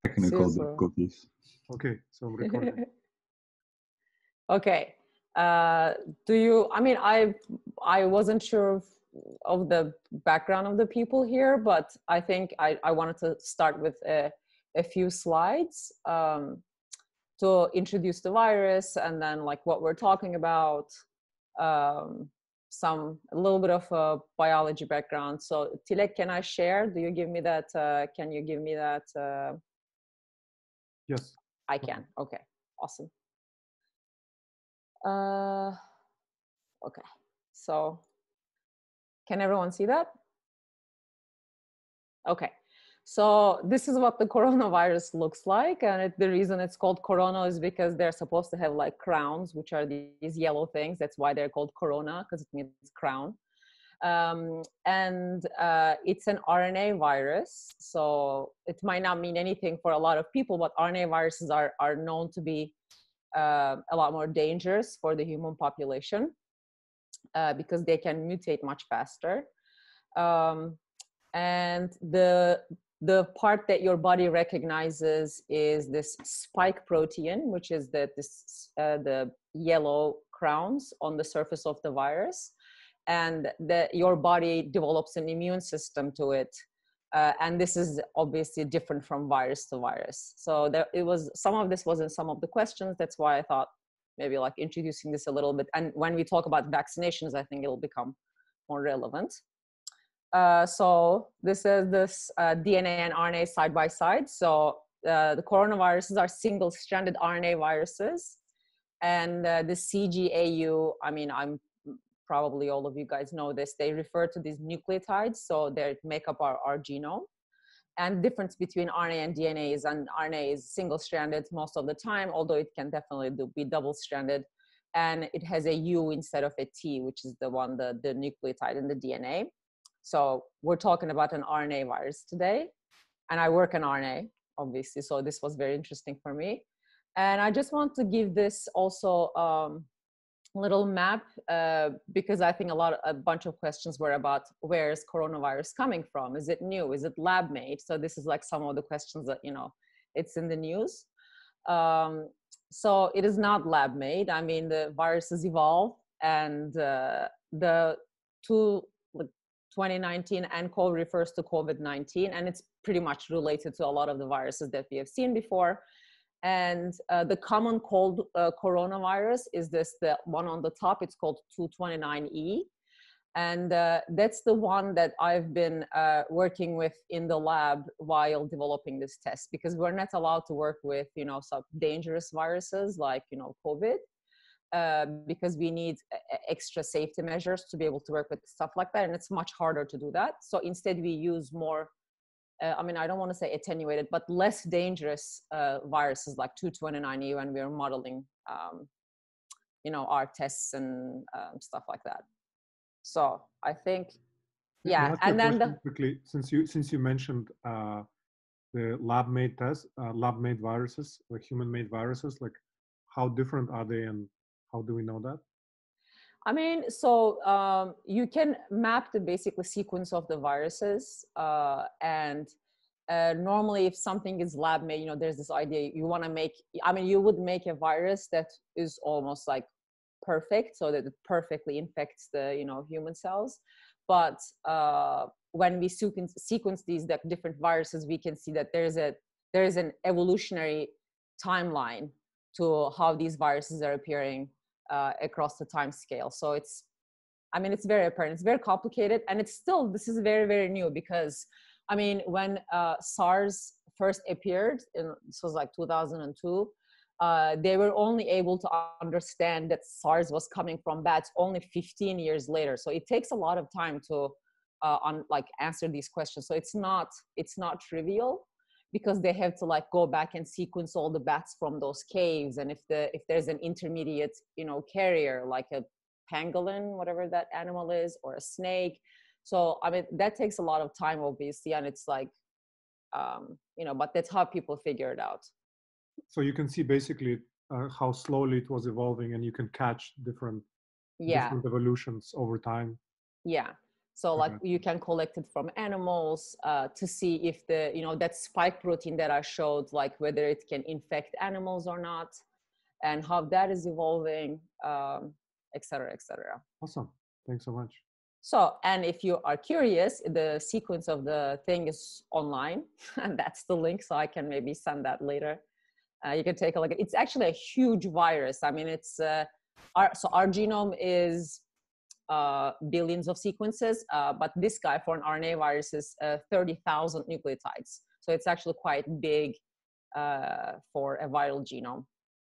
Technical difficulties. Okay, so I'm recording. Okay. Do you, I mean, I wasn't sure of the background of the people here, but I think I wanted to start with a few slides to introduce the virus and then like what we're talking about, a little bit of a biology background. So Tilek, can I share? Do you give me that? Can you give me that? Yes. I can. Okay, awesome. Okay, so can everyone see that? Okay, so this is what the coronavirus looks like, and the reason it's called corona is because they're supposed to have like crowns, which are these yellow things. That's why they're called corona, because it means crown. It's an RNA virus, so it might not mean anything for a lot of people, but RNA viruses are known to be a lot more dangerous for the human population because they can mutate much faster. And the part that your body recognizes is this spike protein, which is the yellow crowns on the surface of the virus. And your body develops an immune system to it. And this is obviously different from virus to virus. So some of this was in some of the questions. That's why I thought maybe like introducing this a little bit. And when we talk about vaccinations, I think it'll become more relevant. So this is this DNA and RNA side by side. So the coronaviruses are single-stranded RNA viruses. And the CGAU, I mean, probably all of you guys know this, they refer to these nucleotides, so they make up our genome. And the difference between RNA and DNA is, and RNA is single-stranded most of the time, although it can definitely be double-stranded. And it has a U instead of a T, which is the nucleotide in the DNA. So we're talking about an RNA virus today. And I work in RNA, obviously, so this was very interesting for me. And I just want to give this also little map because I think a bunch of questions were about where is coronavirus coming from? Is it new? Is it lab made? So this is like some of the questions that, it's in the news. So it is not lab made. I mean, the viruses evolve, and the 2019 nCoV refers to COVID-19, and it's pretty much related to a lot of the viruses that we have seen before. And the common cold coronavirus is the one on the top. It's called 229E. And that's the one that I've been working with in the lab while developing this test, because we're not allowed to work with, some dangerous viruses like, COVID, because we need extra safety measures to be able to work with stuff like that. And it's much harder to do that. So instead we use more I don't want to say attenuated, but less dangerous viruses like 229E when we're modeling, our tests and stuff like that. So I think, yeah. And then quickly, since you mentioned the lab-made tests, lab-made viruses, like human-made viruses, like how different are they, and how do we know that? I mean, so you can map the basically sequence of the viruses, and normally if something is lab made, there's this idea you want to make, you would make a virus that is almost like perfect, so that it perfectly infects the, human cells. But when we sequence these different viruses, we can see that there is an evolutionary timeline to how these viruses are appearing across the time scale. So it's very apparent. It's very complicated, and this is very, very new, because when SARS first appeared, this was like 2002, they were only able to understand that SARS was coming from bats only 15 years later. So it takes a lot of time to answer these questions. So it's not trivial, because they have to go back and sequence all the bats from those caves. And if there's an intermediate, carrier, like a pangolin, whatever that animal is, or a snake. So, that takes a lot of time, obviously. And it's but that's how people figure it out. So you can see basically how slowly it was evolving, and you can catch different evolutions over time. Yeah. So like you can collect it from animals to see if the, that spike protein that I showed, like whether it can infect animals or not, and how that is evolving, et cetera, et cetera. Awesome. Thanks so much. So, and if you are curious, the sequence of the thing is online, and that's the link. So I can maybe send that later. You can take a look. It's actually a huge virus. I mean, it's our genome is billions of sequences, but this guy for an RNA virus is 30,000 nucleotides. So it's actually quite big for a viral genome.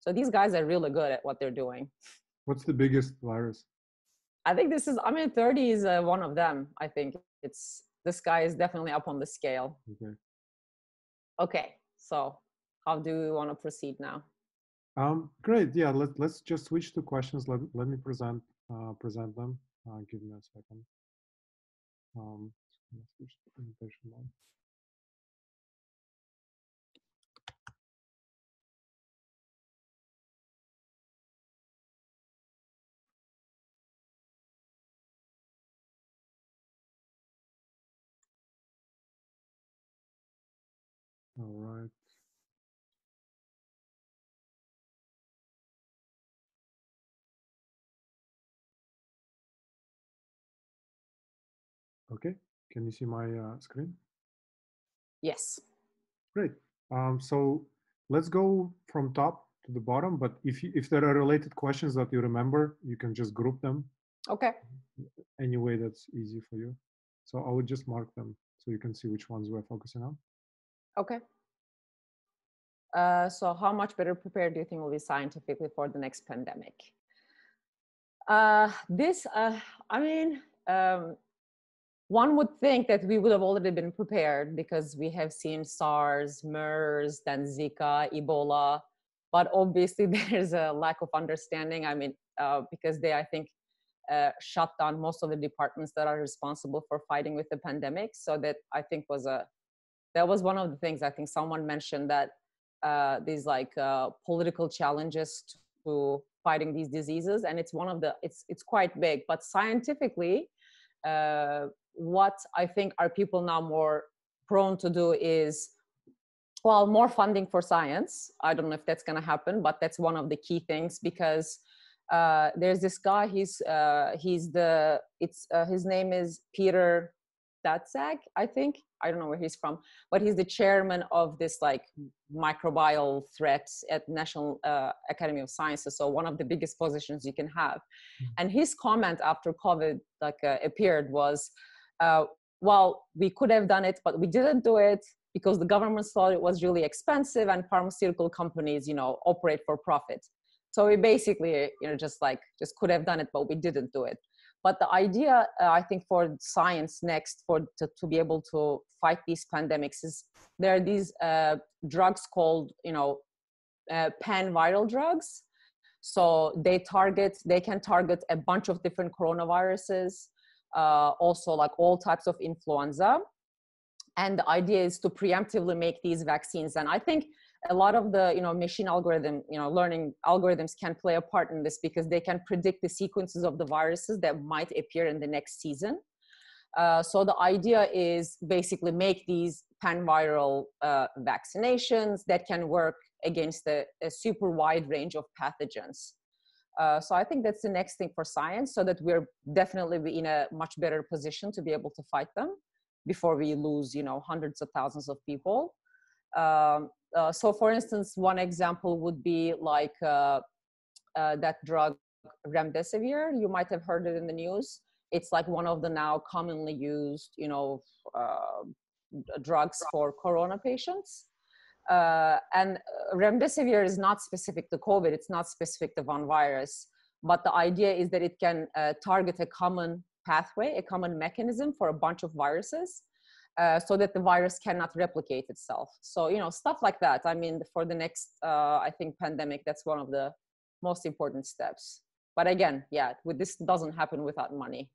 So these guys are really good at what they're doing. What's the biggest virus? I think 30 is one of them. I think this guy is definitely up on the scale. Okay. Okay, so how do we want to proceed now? Great. Yeah, let's just switch to questions. Let me present them. Give me a second. Switch to presentation mode. All right. Okay. Can you see my screen? Yes. Great. So let's go from top to the bottom. But if there are related questions that you remember, you can just group them. Okay. Any way that's easy for you. So I would just mark them so you can see which ones we're focusing on. Okay. So how much better prepared do you think we'll be scientifically for the next pandemic? One would think that we would have already been prepared because we have seen SARS, MERS, then Zika, Ebola, but obviously there's a lack of understanding. I mean, because they, I think, shut down most of the departments that are responsible for fighting with the pandemic. So that I think that was one of the things. I think someone mentioned that these political challenges to fighting these diseases, and it's it's quite big. But scientifically, what I think are people now more prone to do is, well, more funding for science. I don't know if that's going to happen, but that's one of the key things because there's this guy. His name is Peter Datzak, I think. I don't know where he's from, but he's the chairman of this microbial threats at National Academy of Sciences. So one of the biggest positions you can have. And his comment after COVID appeared was, well, we could have done it, but we didn't do it because the government thought it was really expensive and pharmaceutical companies, operate for profit. So we basically, just could have done it, but we didn't do it. But the idea, I think, for science next, to be able to fight these pandemics is there are these drugs called, pan-viral drugs. So they can target a bunch of different coronaviruses, also like all types of influenza. And the idea is to preemptively make these vaccines. And I think a lot of the machine learning algorithms can play a part in this because they can predict the sequences of the viruses that might appear in the next season. So the idea is basically make these pan-viral vaccinations that can work against a super wide range of pathogens. So I think that's the next thing for science, so that we're definitely in a much better position to be able to fight them before we lose hundreds of thousands of people. So for instance, one example would be like that drug remdesivir. You might have heard it in the news. It's like one of the now commonly used drugs for corona patients. And remdesivir is not specific to COVID. It's not specific to one virus. But the idea is that it can target a common pathway, a common mechanism for a bunch of viruses, so that the virus cannot replicate itself. So, stuff like that. I mean, for the next, I think, pandemic, that's one of the most important steps. But again, yeah, this doesn't happen without money.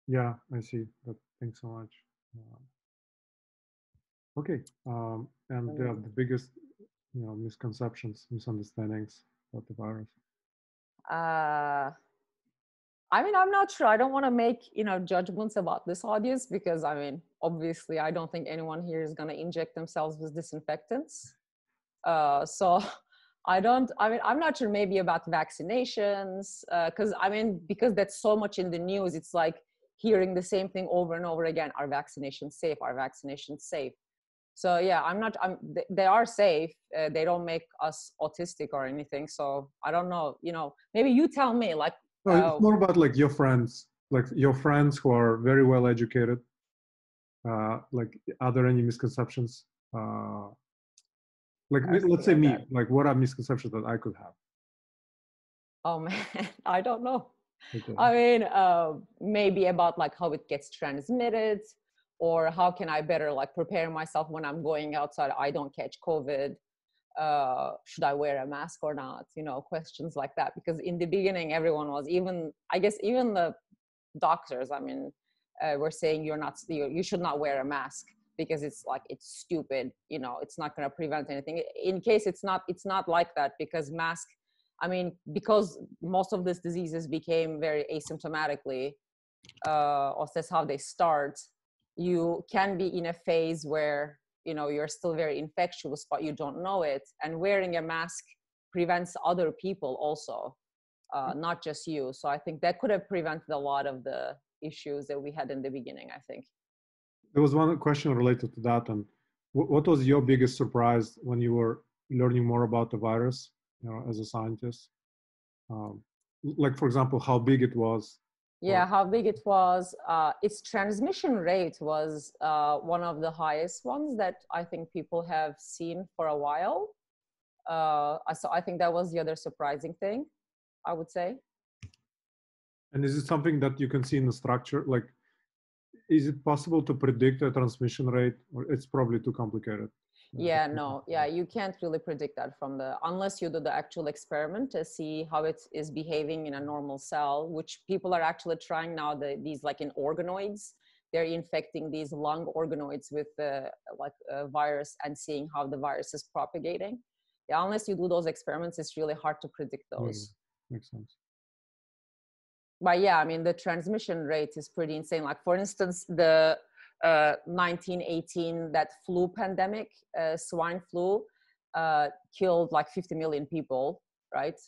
Yeah, I see. But thanks so much. Okay. And the biggest, misconceptions, misunderstandings about the virus. Uh, I mean, I'm not sure. I don't want to make, judgments about this audience because, I mean, obviously, I don't think anyone here is going to inject themselves with disinfectants. So I'm not sure maybe about vaccinations, because that's so much in the news. It's like hearing the same thing over and over again. Are vaccinations safe? Are vaccinations safe? So yeah, they are safe. They don't make us autistic or anything. So I don't know, maybe you tell me, like, No, it's more about like your friends who are very well educated. Like, are there any misconceptions? Like, let's say me, like, what are misconceptions that I could have? Oh man, I don't know. Okay. I mean, maybe about like how it gets transmitted, or how can I better like prepare myself when I'm going outside, I don't catch COVID. Should I wear a mask or not? Questions like that. Because in the beginning, everyone was, even the doctors, I mean, were saying you should not wear a mask because it's stupid. It's not going to prevent anything. In case it's not like that, because mask, I mean, because most of these diseases became very asymptomatically, or that's how they start. You can be in a phase where, you're still very infectious, but you don't know it. And wearing a mask prevents other people also, not just you. So I think that could have prevented a lot of the issues that we had in the beginning, I think. There was one question related to that. And what was your biggest surprise when you were learning more about the virus, as a scientist? Like, for example, how big it was. Yeah, how big it was. Its transmission rate was one of the highest ones that I think people have seen for a while. So I think that was the other surprising thing, I would say. And is it something that you can see in the structure? Like, is it possible to predict a transmission rate, or it's probably too complicated? Yeah, no, yeah, you can't really predict that unless you do the actual experiment to see how it is behaving in a normal cell, which people are actually trying now, these like in organoids. They're infecting these lung organoids with a virus and seeing how the virus is propagating. Yeah, unless you do those experiments, it's really hard to predict those. Yeah, makes sense. But yeah, I mean, the transmission rate is pretty insane. Like, for instance, the 1918, that flu pandemic, swine flu, killed like 50 million people, right?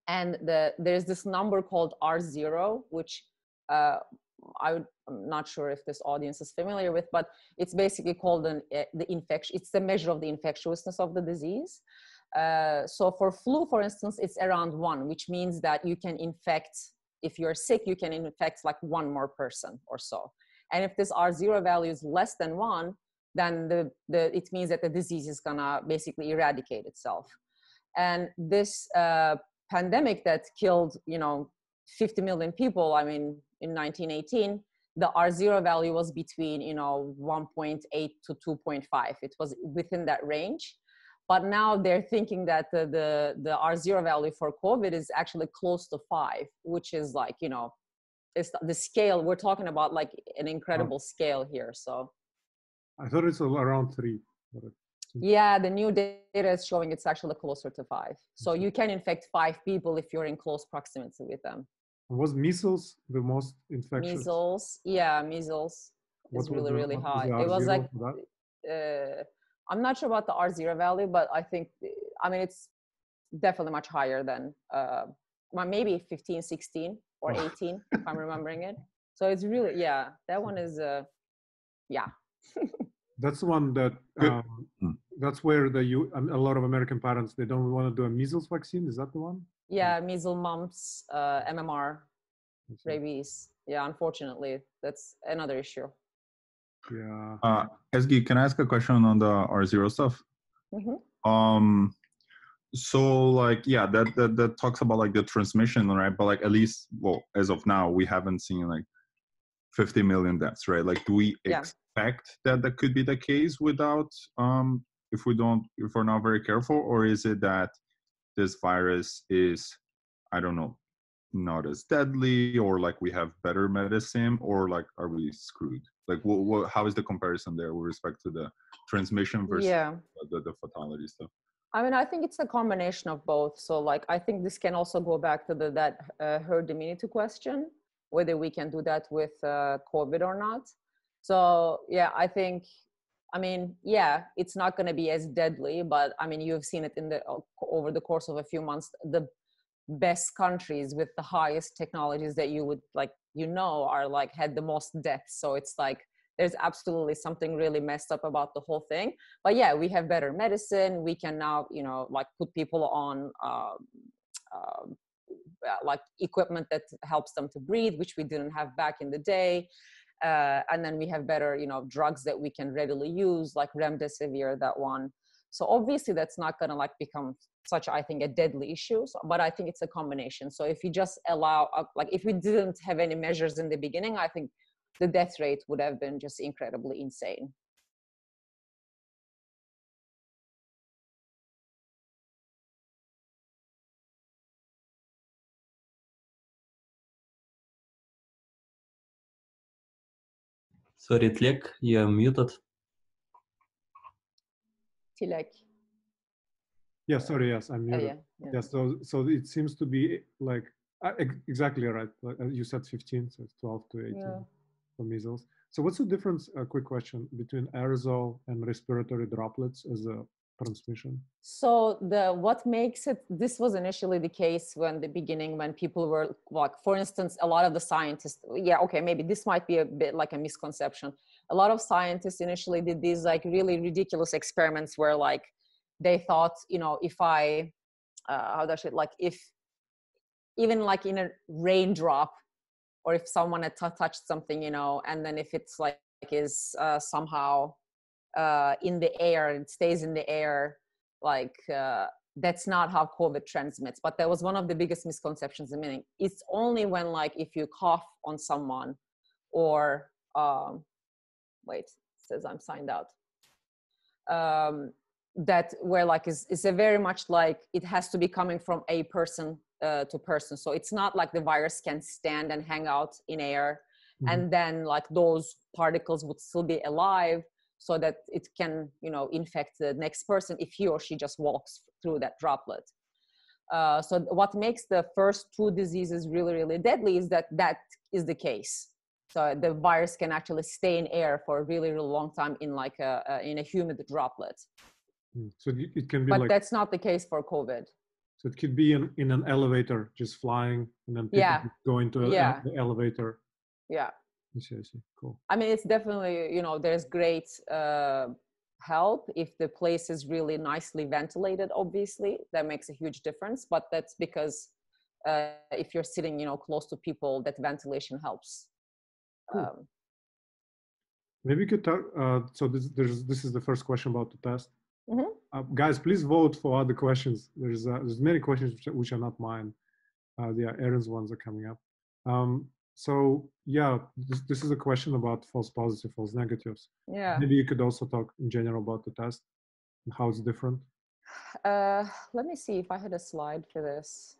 And there's this number called R0, which I'm not sure if this audience is familiar with, but it's basically called the infection. It's the measure of the infectiousness of the disease. So for flu, for instance, it's around 1, which means that you can infect, if you're sick, you can infect like 1 more person or so. And if this R0 value is less than 1, then it means that the disease is gonna basically eradicate itself. And this pandemic that killed, 50 million people, I mean, in 1918, the R0 value was between, 1.8 to 2.5. It was within that range. But now they're thinking that the R0 value for COVID is actually close to 5, which is like, it's the scale. We're talking about like an incredible scale here. So I thought it's around 3. Yeah, the new data is showing it's actually closer to 5. So you can infect 5 people if you're in close proximity with them. Was measles the most infectious? Measles is really, really high. It was like, I'm not sure about the R0 value, but I think, I mean, it's definitely much higher than maybe 15, 16 or 18, if I'm remembering it. So it's really, yeah, that one is, yeah. That's the one that, that's where a lot of American parents, they don't want to do a measles vaccine. Is that the one? Yeah, measles, mumps, MMR, rabies. Yeah, unfortunately, that's another issue. Yeah. Ezgi, can I ask a question on the R0 stuff? Mm-hmm. So like, yeah, that talks about like the transmission, right? But like, at least, well, as of now, we haven't seen like 50 million deaths, right? Like, do we expect that could be the case without, if we're not very careful, or is it that this virus is, I don't know, not as deadly, or like we have better medicine, or like, are we screwed? Like, how is the comparison there with respect to the transmission versus the fatality stuff? I mean, I think it's a combination of both. So like, I think this can also go back to that herd immunity question, whether we can do that with COVID or not. So yeah, I think, I mean, yeah, it's not going to be as deadly, but I mean, you've seen it in the over the course of a few months, the best countries with the highest technologies that you would like, you know, are like had the most deaths. So it's like, there's absolutely something really messed up about the whole thing. But yeah, we have better medicine. We can now, you know, like put people on like equipment that helps them to breathe, which we didn't have back in the day. And then we have better, you know, drugs that we can readily use, like remdesivir, that one. So obviously that's not going to like become such, I think, a deadly issue. So, but I think it's a combination. So if you just allow, like if we didn't have any measures in the beginning, I think the death rate would have been just incredibly insane. Sorry, Tlek, you're muted. Tilek. Yeah, sorry, yes, I'm muted. Yeah. Yeah, so it seems to be like, exactly right. Like, you said 15, so it's 12 to 18 for measles. So what's the difference, a quick question, between aerosol and respiratory droplets as a transmission? So what makes it, this was initially the case when the beginning, when people were like, for instance, a lot of the scientists, yeah, okay, maybe this might be a bit like a misconception. A lot of scientists initially did these like really ridiculous experiments where like they thought, you know, if I, how does it, like if, even like in a raindrop, or if someone had touched something, you know, and then if it's like is somehow in the air, it stays in the air, like that's not how COVID transmits. But that was one of the biggest misconceptions. I mean, it's only when like if you cough on someone, or wait, it says I'm signed out. That where like is a very much like it has to be coming from a person to person. So it's not like the virus can stand and hang out in air, and then like those particles would still be alive, so that it can, you know, infect the next person if he or she just walks through that droplet. So what makes the first two diseases really, really deadly is that that is the case. So the virus can actually stay in air for a really, really long time in like in a humid droplet. So it can be, but like, that's not the case for COVID. So it could be in an elevator, just flying, and then people go into the elevator. Yeah. I see. Cool. I mean, it's definitely, you know, there's great help if the place is really nicely ventilated. Obviously, that makes a huge difference. But that's because if you're sitting, you know, close to people, that ventilation helps. Cool. Maybe you could talk. So this is the first question about the test. Guys, please vote for other questions. There's many questions which are not mine. Aaron's ones are coming up. So yeah, this is a question about false positive, false negatives. Yeah. Maybe you could also talk in general about the test and how it's different. Let me see if I had a slide for this.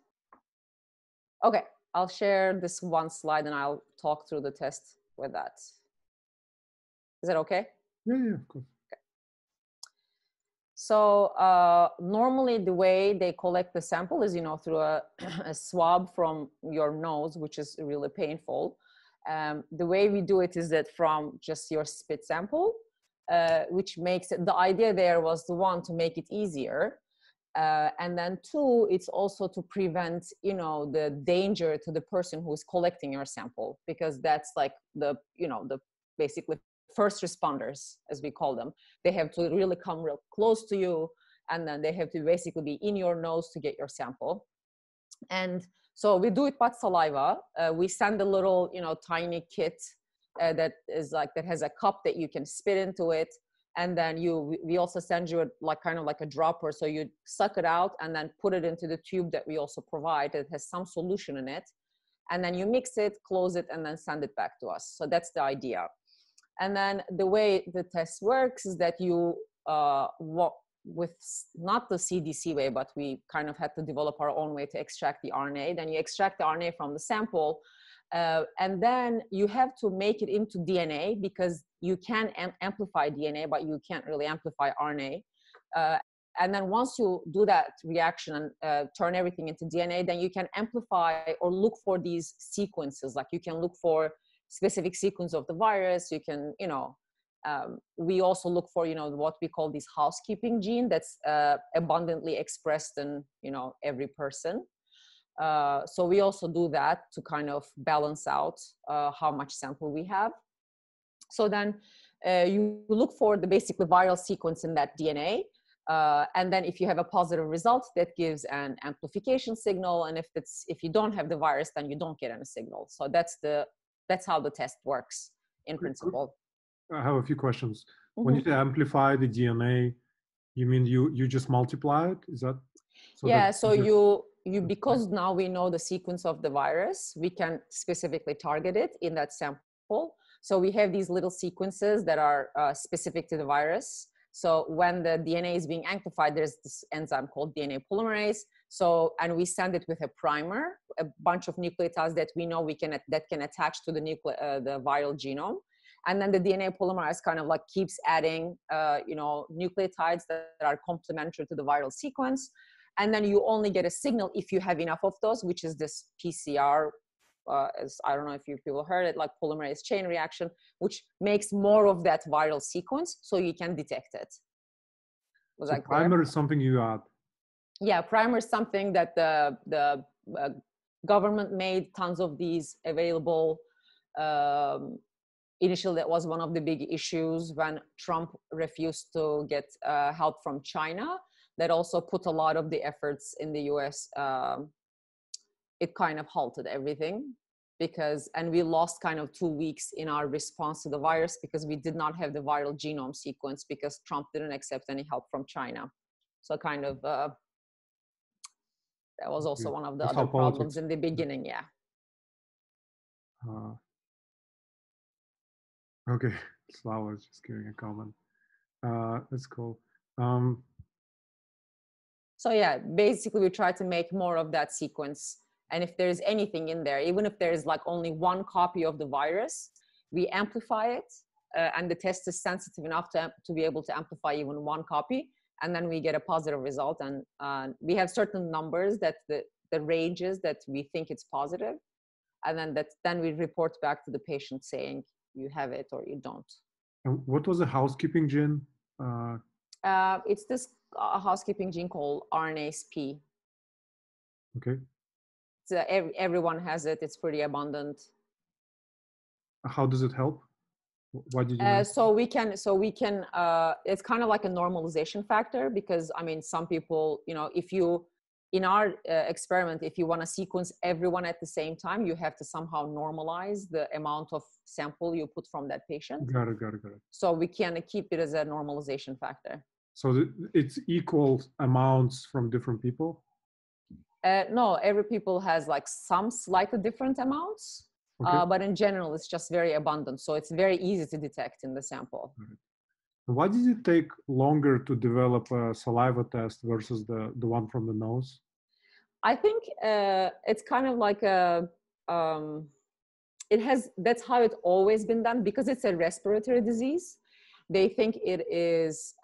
Okay, I'll share this one slide and I'll talk through the test with that. Is that okay? Yeah, of course. Okay. So normally the way they collect the sample is, you know, through a swab from your nose, which is really painful. The way we do it is that from just your spit sample, which makes it, the idea there was the one to make it easier. And then two, it's also to prevent, you know, the danger to the person who's collecting your sample, because that's like the, you know, the basically first responders, as we call them. They have to really come real close to you, and then they have to basically be in your nose to get your sample. And so we do it by saliva. We send a little, you know, tiny kit that is like, that has a cup that you can spit into it. And then we also send you like kind of like a dropper. So you suck it out and then put it into the tube that we also provide. It has some solution in it. And then you mix it, close it, and then send it back to us. So that's the idea. And then the way the test works is that you with not the CDC way, but we kind of had to develop our own way to extract the RNA. Then you extract the RNA from the sample, and then you have to make it into DNA, because you can amplify DNA, but you can't really amplify RNA. and then once you do that reaction and turn everything into DNA, then you can amplify or look for these sequences. Like you can look for specific sequence of the virus. You can, we also look for, what we call this housekeeping gene that's abundantly expressed in, every person. So we also do that to kind of balance out how much sample we have. So then you look for the basically viral sequence in that DNA. And then if you have a positive result, that gives an amplification signal. And if you don't have the virus, then you don't get any signal. So that's how the test works in principle. I have a few questions. When you say amplify the DNA, you mean you just multiply it? Is that? So yeah. So you because now we know the sequence of the virus, we can specifically target it in that sample. So we have these little sequences that are specific to the virus. So when the DNA is being amplified, there's this enzyme called DNA polymerase. So, and we send it with a primer, a bunch of nucleotides that we know that can attach to the viral genome. And then the DNA polymerase kind of like keeps adding, nucleotides that are complementary to the viral sequence. And then you only get a signal if you have enough of those, which is this PCR, as I don't know if you people heard it, like polymerase chain reaction, which makes more of that viral sequence so you can detect it. Was that clear? Primer is something you add. Yeah, primer is something that the government made tons of these available. Initially, that was one of the big issues when Trump refused to get help from China. That also put a lot of the efforts in the US. It kind of halted everything and we lost kind of 2 weeks in our response to the virus because we did not have the viral genome sequence because Trump didn't accept any help from China. So kind of, that was also one of the other problems in the beginning, yeah. Okay, Slava is just giving a comment. That's cool. So yeah, basically we try to make more of that sequence. And if there's anything in there, even if there's like only one copy of the virus, we amplify it. And the test is sensitive enough to be able to amplify even one copy. And then we get a positive result. And we have certain numbers that the ranges that we think it's positive. And then we report back to the patient saying you have it or you don't. And what was the housekeeping gene? It's this housekeeping gene called RNase-P. Okay. So everyone has it. It's pretty abundant. How does it help? Why did you so we can it's kind of like a normalization factor because I mean some people, if you in our experiment, if you want to sequence everyone at the same time, you have to somehow normalize the amount of sample you put from that patient. Got it. So we can keep it as a normalization factor. So it's equal amounts from different people? No, every people has like some slightly different amounts, okay. But in general, it's just very abundant. So it's very easy to detect in the sample. Why did it take longer to develop a saliva test versus the one from the nose? I think it's kind of like that's how it's always been done because it's a respiratory disease. They think it is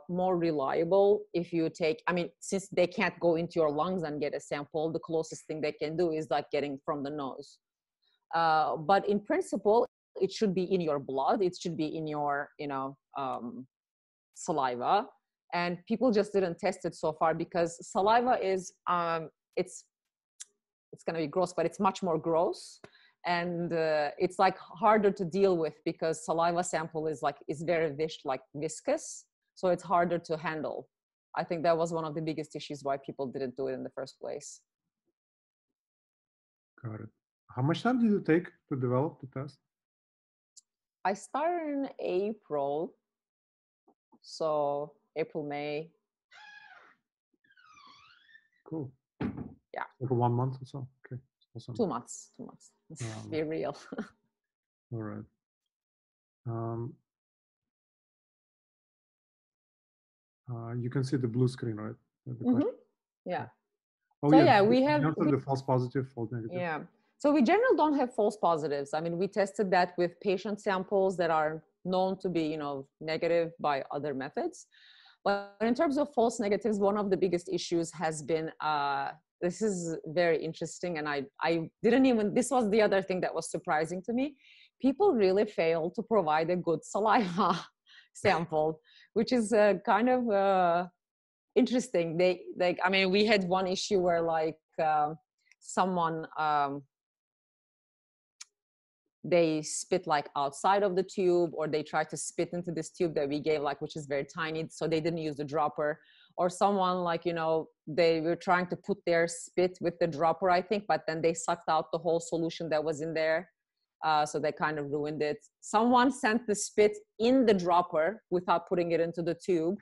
more reliable if you since they can't go into your lungs and get a sample, the closest thing they can do is like getting from the nose. But in principle, it should be in your blood. It should be in your, saliva. And people just didn't test it so far because saliva is, it's going to be gross, but it's much more gross. And it's like harder to deal with because saliva sample is very viscous. So it's harder to handle. I think that was one of the biggest issues why people didn't do it in the first place. Got it. How much time did it take to develop the test? I started in April. So April, May. Cool. Yeah. Like 1 month or so. Okay. Awesome. 2 months. Be real. All right. You can see the blue screen, right? Yeah. Oh, so yeah. We have the false positive, false negative. Yeah. So we generally don't have false positives. I mean, we tested that with patient samples that are known to be, negative by other methods. But in terms of false negatives, one of the biggest issues has been, this is very interesting, and I didn't even, this was the other thing that was surprising to me. People really fail to provide a good saliva sample, which is kind of interesting. I mean, we had one issue where like someone, they spit like outside of the tube, or they tried to spit into this tube that we gave, like, which is very tiny, so they didn't use the dropper. Or someone, like, you know, they were trying to put their spit with the dropper, I think, but then they sucked out the whole solution that was in there. So they kind of ruined it. Someone sent the spit in the dropper without putting it into the tube.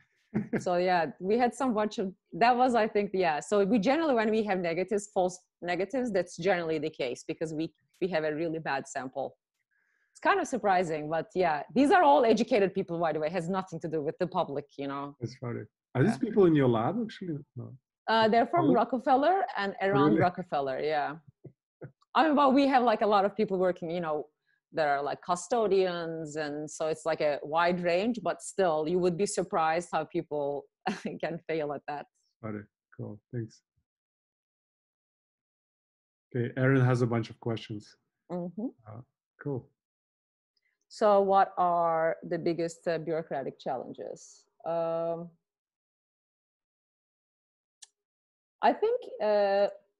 So yeah, we had some bunch of, that was, I think, yeah. So we generally, when we have negatives, false negatives, that's generally the case, because we have a really bad sample. It's kind of surprising, but yeah, these are all educated people, by the way. It has nothing to do with the public, you know. That's funny. Are these people in your lab, actually? No. They're from Rockefeller and around Rockefeller, yeah. I mean, but we have like a lot of people working, you know, that are like custodians, and so it's like a wide range, but still you would be surprised how people can fail at that. Got it. Cool, thanks. Okay, Erin has a bunch of questions. Cool. So what are the biggest bureaucratic challenges? I think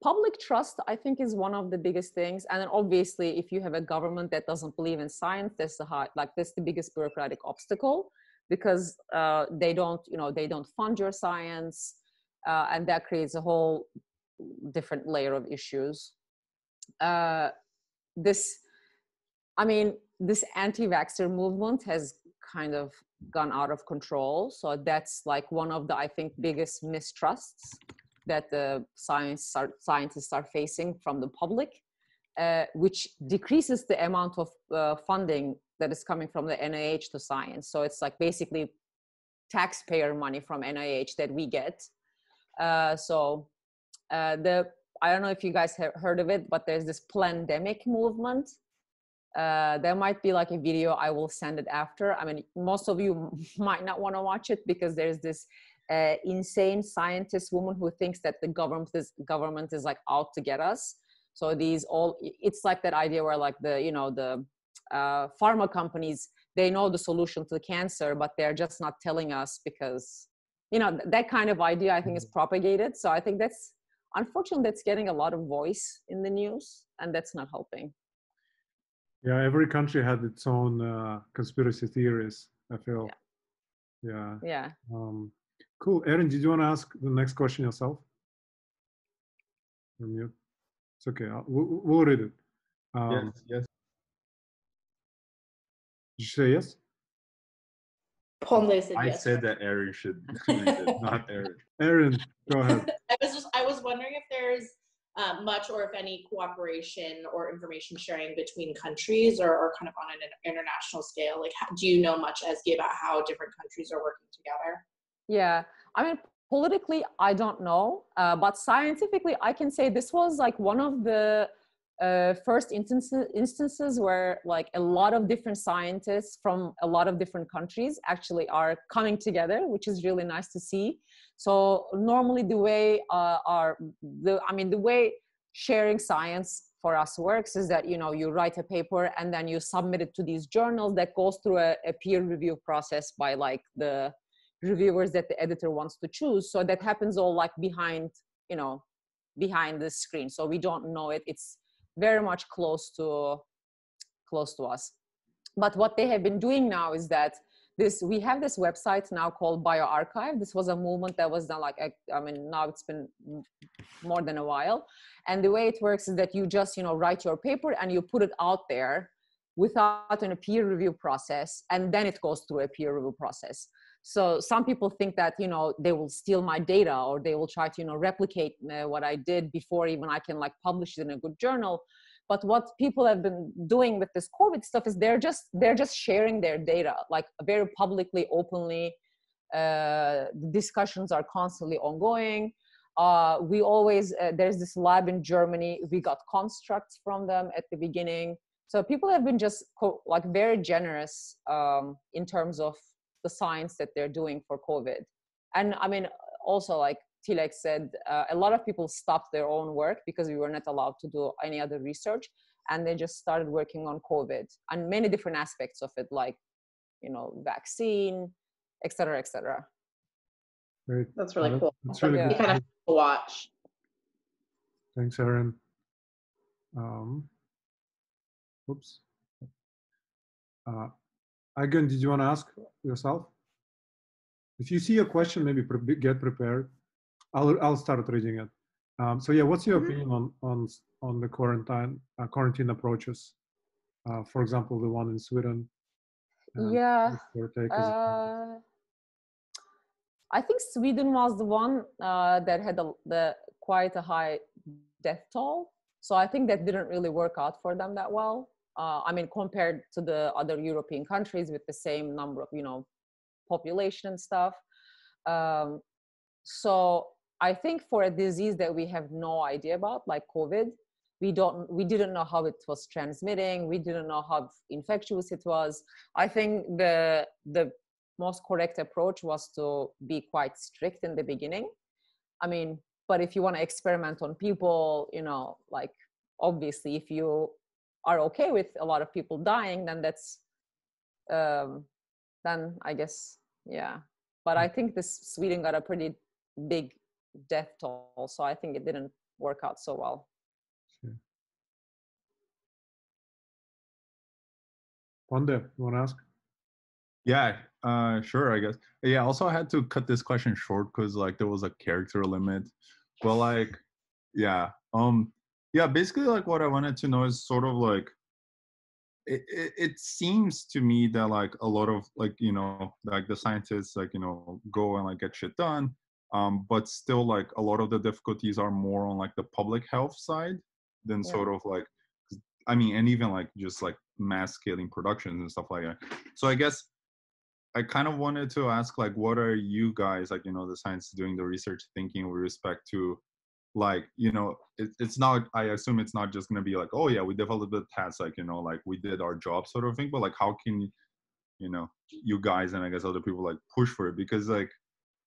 public trust, I think, is one of the biggest things. And then obviously, if you have a government that doesn't believe in science, that's the biggest bureaucratic obstacle, because they don't, you know, they don't fund your science, and that creates a whole different layer of issues. This anti-vaxxer movement has kind of gone out of control. So that's like one of the, I think, biggest mistrusts that the scientists are facing from the public, which decreases the amount of funding that is coming from the NIH to science. So it's like basically taxpayer money from NIH that we get. I don't know if you guys have heard of it, but there's this plandemic movement. There might be like a video, I will send it after. I mean, most of you might not want to watch it, because there's this insane scientist woman who thinks that the government is like out to get us. So it's like that idea where like the pharma companies, they know the solution to cancer, but they're just not telling us, because, you know, that kind of idea, I think, is propagated. So I think that's, unfortunately, that's getting a lot of voice in the news, and that's not helping. Yeah, every country had its own conspiracy theories, I feel. Yeah. Yeah. Cool. Erin, did you want to ask the next question yourself? You're mute. It's okay. We'll read it. Yes. Did you say yes? I said that Erin should read it, not Erin. Erin, go ahead. I was wondering if there's much or if any cooperation or information sharing between countries, or kind of on an international scale. Like, do you know much, Ezgi, about how different countries are working together? Yeah, I mean, politically, I don't know, but scientifically, I can say this was like one of the first instances where like a lot of different scientists from a lot of different countries actually are coming together, which is really nice to see. So normally the way the way sharing science for us works is that, you know, you write a paper and then you submit it to these journals that goes through a peer review process by like the reviewers that the editor wants to choose. So that happens all like behind the screen. So we don't know it. It's very much close to us. But what they have been doing now is that we have this website now called bioRxiv. This was a movement that was done now it's been more than a while. And the way it works is that you just, write your paper and you put it out there without a peer review process. And then it goes through a peer review process. So some people think that, they will steal my data, or they will try to, replicate what I did before even I can publish it in a good journal. But what people have been doing with this COVID stuff is they're just sharing their data, very publicly, openly. The discussions are constantly ongoing. We always, there's this lab in Germany, we got constructs from them at the beginning. So people have been just very generous in terms of the science that they're doing for COVID. And I mean, also like Tilek said, a lot of people stopped their own work because we were not allowed to do any other research. And they just started working on COVID and many different aspects of it, like, you know, vaccine, et cetera, et cetera. Great. That's really cool. That's really good. Kind of to watch. Thanks, Erin. Oops. Again, did you want to ask yourself? If you see a question, maybe get prepared. I'll start reading it. So yeah, what's your opinion on the quarantine approaches? For example, the one in Sweden. Yeah. Your take I think Sweden was the one that had quite a high death toll. So I think that didn't really work out for them that well. I mean, compared to the other European countries with the same number of, you know, population and stuff. So I think for a disease that we have no idea about, like COVID, we didn't know how it was transmitting. We didn't know how infectious it was. I think the most correct approach was to be quite strict in the beginning. I mean, but if you want to experiment on people, you know, like obviously if you are okay with a lot of people dying, then that's, then I guess, yeah. But I think Sweden got a pretty big death toll, so I think it didn't work out so well. Sure. Wanda, you want to ask? Yeah, sure, I guess. Yeah, also I had to cut this question short because like there was a character limit. But like, yeah. Yeah, basically like what I wanted to know is sort of like it seems to me that like a lot of like, you know, like the scientists like, you know, go and like get shit done. But still like a lot of the difficulties are more on like the public health side than sort of like, I mean, and even like just like mass scaling productions and stuff like that. So I guess I kind of wanted to ask, like, what are you guys, like, you know, the scientists doing the research thinking with respect to, like, you know, it's not, I assume it's not just going to be like, oh, yeah, we developed the test, like, you know, like we did our job sort of thing, but like, how can, you know, you guys and I guess other people like push for it? Because like,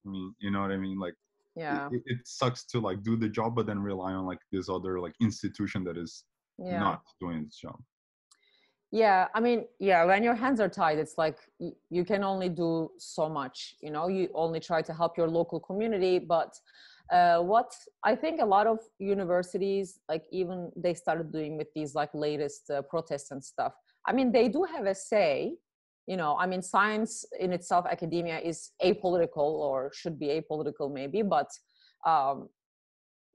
I mean, you know what I mean? Like, yeah, it sucks to like do the job, but then rely on like this other like institution that is not doing its job. Yeah, I mean, yeah, when your hands are tied, it's like you can only do so much, you know, you only try to help your local community. But what I think a lot of universities, like even they started doing with these like latest protests and stuff, I mean, they do have a say, you know, I mean, science in itself, academia is apolitical or should be apolitical maybe, but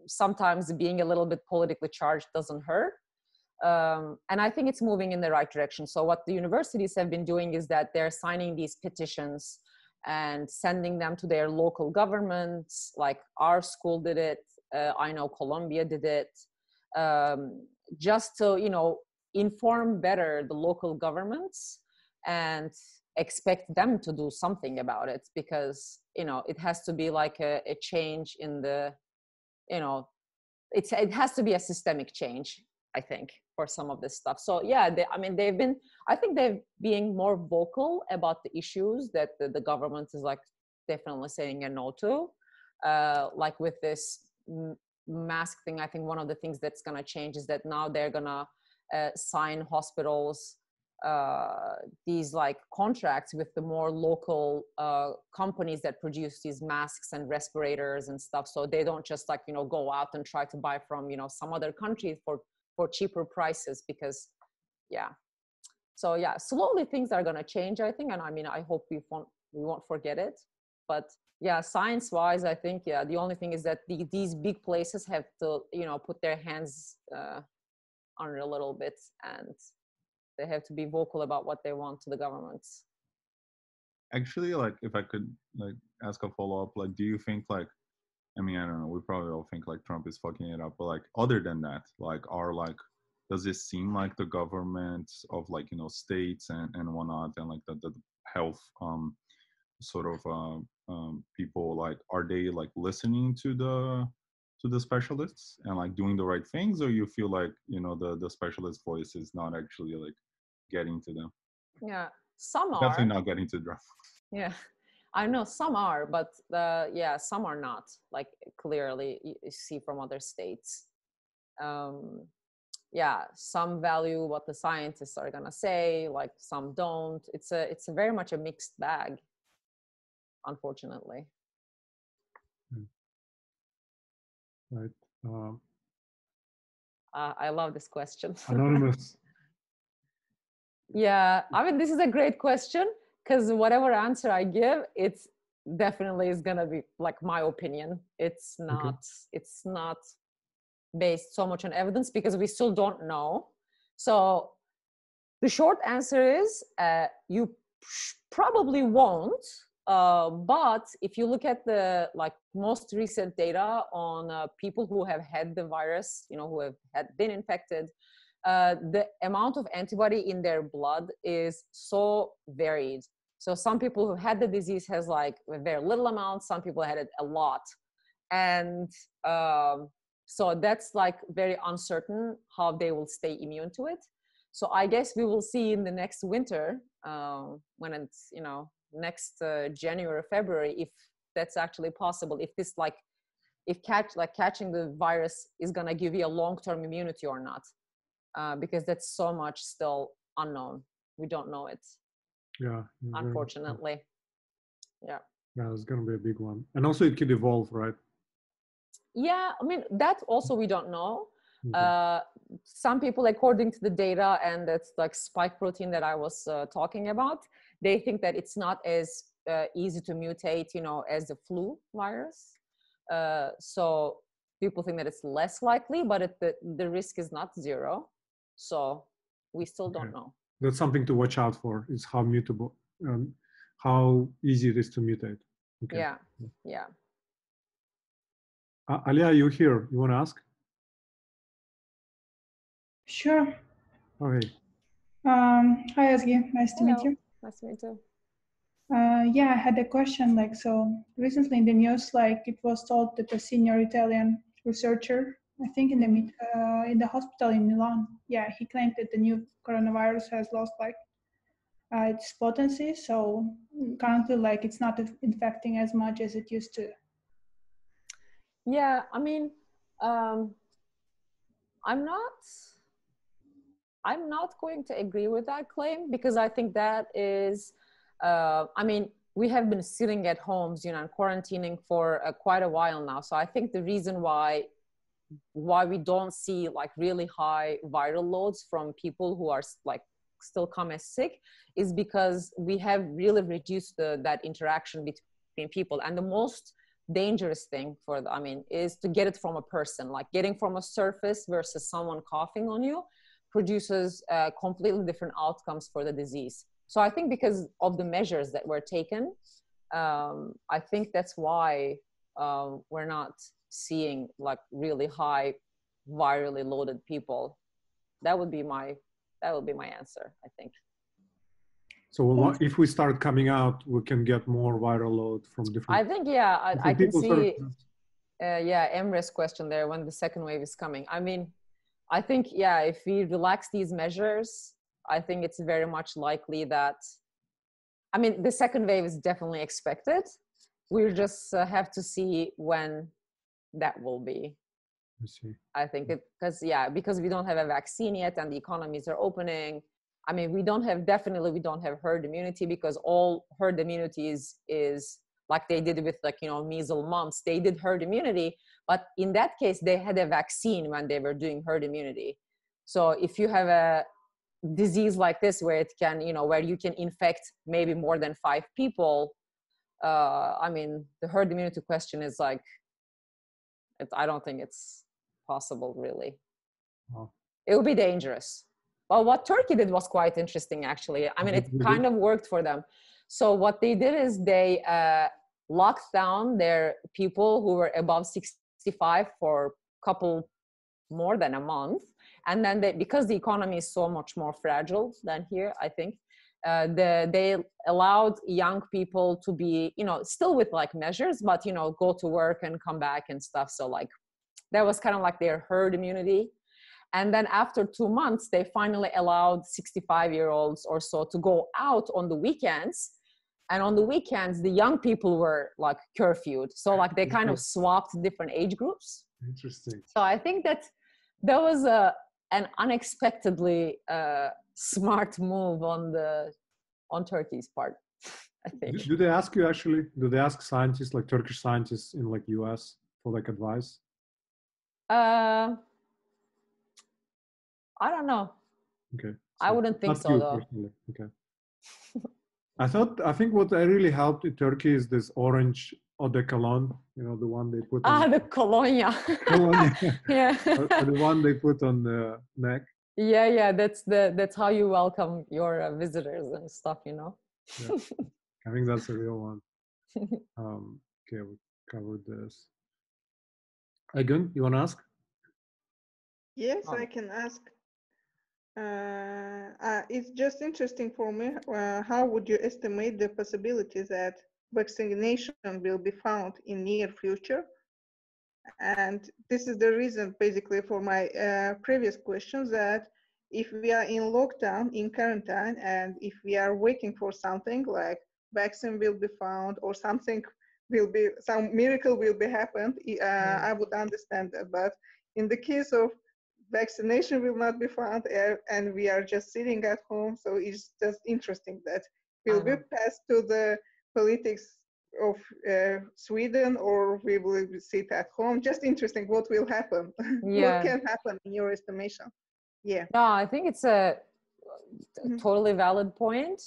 sometimes being a little bit politically charged doesn't hurt. And I think it's moving in the right direction. So what the universities have been doing is that they're signing these petitions and sending them to their local governments. Like our school did it. I know Columbia did it. Just to, you know, inform better the local governments and expect them to do something about it, because, you know, it has to be like a change in the, you know, it has to be a systemic change, I think, for some of this stuff. So yeah, I mean, I think they're being more vocal about the issues that the government is like definitely saying a no to. Like with this mask thing, I think one of the things that's gonna change is that now they're gonna sign hospitals these like contracts with the more local companies that produce these masks and respirators and stuff. So they don't just like, you know, go out and try to buy from, you know, some other country for cheaper prices, because yeah. So yeah, slowly things are going to change, I think. And I mean, I hope we won't forget it. But yeah, science wise, I think, yeah, the only thing is that these big places have to, you know, put their hands on it a little bit, and they have to be vocal about what they want to the governments. Actually, like, if I could like ask a follow-up, like, do you think like, I mean, I don't know, we probably all think like Trump is fucking it up, but like other than that, like does it seem like the governments of like, you know, states and whatnot, and like the health sort of people, like, are they like listening to the specialists and like doing the right things, or you feel like, you know, the specialist voice is not actually like getting to them? Yeah, some are definitely not getting to them. Yeah, I know some are, but yeah, some are not. Like clearly, you see from other states. Yeah, some value what the scientists are gonna say, like some don't. It's a very much a mixed bag, unfortunately. Right. I love this question. Anonymous. Yeah, I mean, this is a great question because whatever answer I give, it's definitely is gonna be like my opinion. It's not. It's not based so much on evidence because we still don't know. So the short answer is you probably won't. But if you look at the like most recent data on people who have had the virus, you know, who have been infected, the amount of antibody in their blood is so varied. So some people who had the disease has like a very little amount, some people had it a lot. And so that's like very uncertain how they will stay immune to it. So I guess we will see in the next winter when it's, you know, next January or February, if that's actually possible, if this like, if catching the virus is gonna give you a long-term immunity or not. Because that's so much still unknown. We don't know it. Yeah. Unfortunately. Yeah. Yeah, it's going to be a big one. And also it could evolve, right? Yeah, I mean, that also we don't know. Some people, according to the data and that's like spike protein that I was talking about, they think that it's not as easy to mutate, you know, as the flu virus. So people think that it's less likely, but the risk is not zero. So we still don't know. That's something to watch out for, is how mutable, how easy it is to mutate. Yeah, yeah. Alia, you here? You want to ask? Sure. Okay. Hi, Ezgi. Nice to meet you. Nice to meet you. Yeah, I had a question. Like, so recently in the news, like it was told that a senior Italian researcher, I think in the hospital in Milan, yeah, he claimed that the new coronavirus has lost like its potency. So currently, like it's not infecting as much as it used to. Yeah, I mean, I'm not going to agree with that claim because I think that is, I mean, we have been sitting at homes, you know, and quarantining for quite a while now. So I think the reason why we don't see like really high viral loads from people who are like still come as sick is because we have really reduced that interaction between people. And the most dangerous thing is to get it from a person, like getting from a surface versus someone coughing on you produces completely different outcomes for the disease. So I think because of the measures that were taken, I think that's why we're not seeing like really high virally loaded people. That would be my answer, I think. So if we start coming out, we can get more viral load from different. I think, yeah, I can see, Emre's question there, when the second wave is coming. I mean, I think, yeah, if we relax these measures, I think it's very much likely that, I mean, the second wave is definitely expected. We'll just have to see when that will be. I see. I think because we don't have a vaccine yet and the economies are opening. I mean, we don't have herd immunity because all herd immunity is like they did with like, you know, measles, mumps, they did herd immunity. But in that case, they had a vaccine when they were doing herd immunity. So if you have a disease like this where it can, you know, where you can infect maybe more than 5 people, I mean, the herd immunity question is like, I don't think it's possible, really. Oh. It would be dangerous. Well, what Turkey did was quite interesting, actually. I mean, it kind of worked for them. So what they did is they locked down their people who were above 65 for more than a month. And then because the economy is so much more fragile than here, I think, they allowed young people to be, you know, still with like measures, but, you know, go to work and come back and stuff. So like, that was kind of like their herd immunity. And then after 2 months, they finally allowed 65-year-olds or so to go out on the weekends And on the weekends, the young people were like curfewed. So like they kind of swapped different age groups. Interesting. So I think that was an unexpectedly smart move on Turkey's part, I think. Do they ask you actually? Do they ask scientists, like Turkish scientists in like US, for like advice? I don't know. Okay. So I wouldn't think so, though. Personally. Okay. I think what really helped in Turkey is this orange eau de cologne, you know, the one they put on. The colonia. Yeah. The one they put on the neck. Yeah. That's how you welcome your visitors and stuff, you know. Yeah. I think that's a real one. Okay, we covered this. Aygün, you want to ask? Yes, I can ask. It's just interesting for me. How would you estimate the possibility that vaccination will be found in near future? And this is the reason basically for my previous questions, that if we are in lockdown, in quarantine, and if we are waiting for something like vaccine will be found or something will be, some miracle will be happened, I would understand that. But in the case of vaccination will not be found and we are just sitting at home, so it's just interesting that will be passed to the politics of Sweden, or we will sit at home. Just interesting what will happen. Yeah. What can happen in your estimation? Yeah. No, I think it's a totally valid point.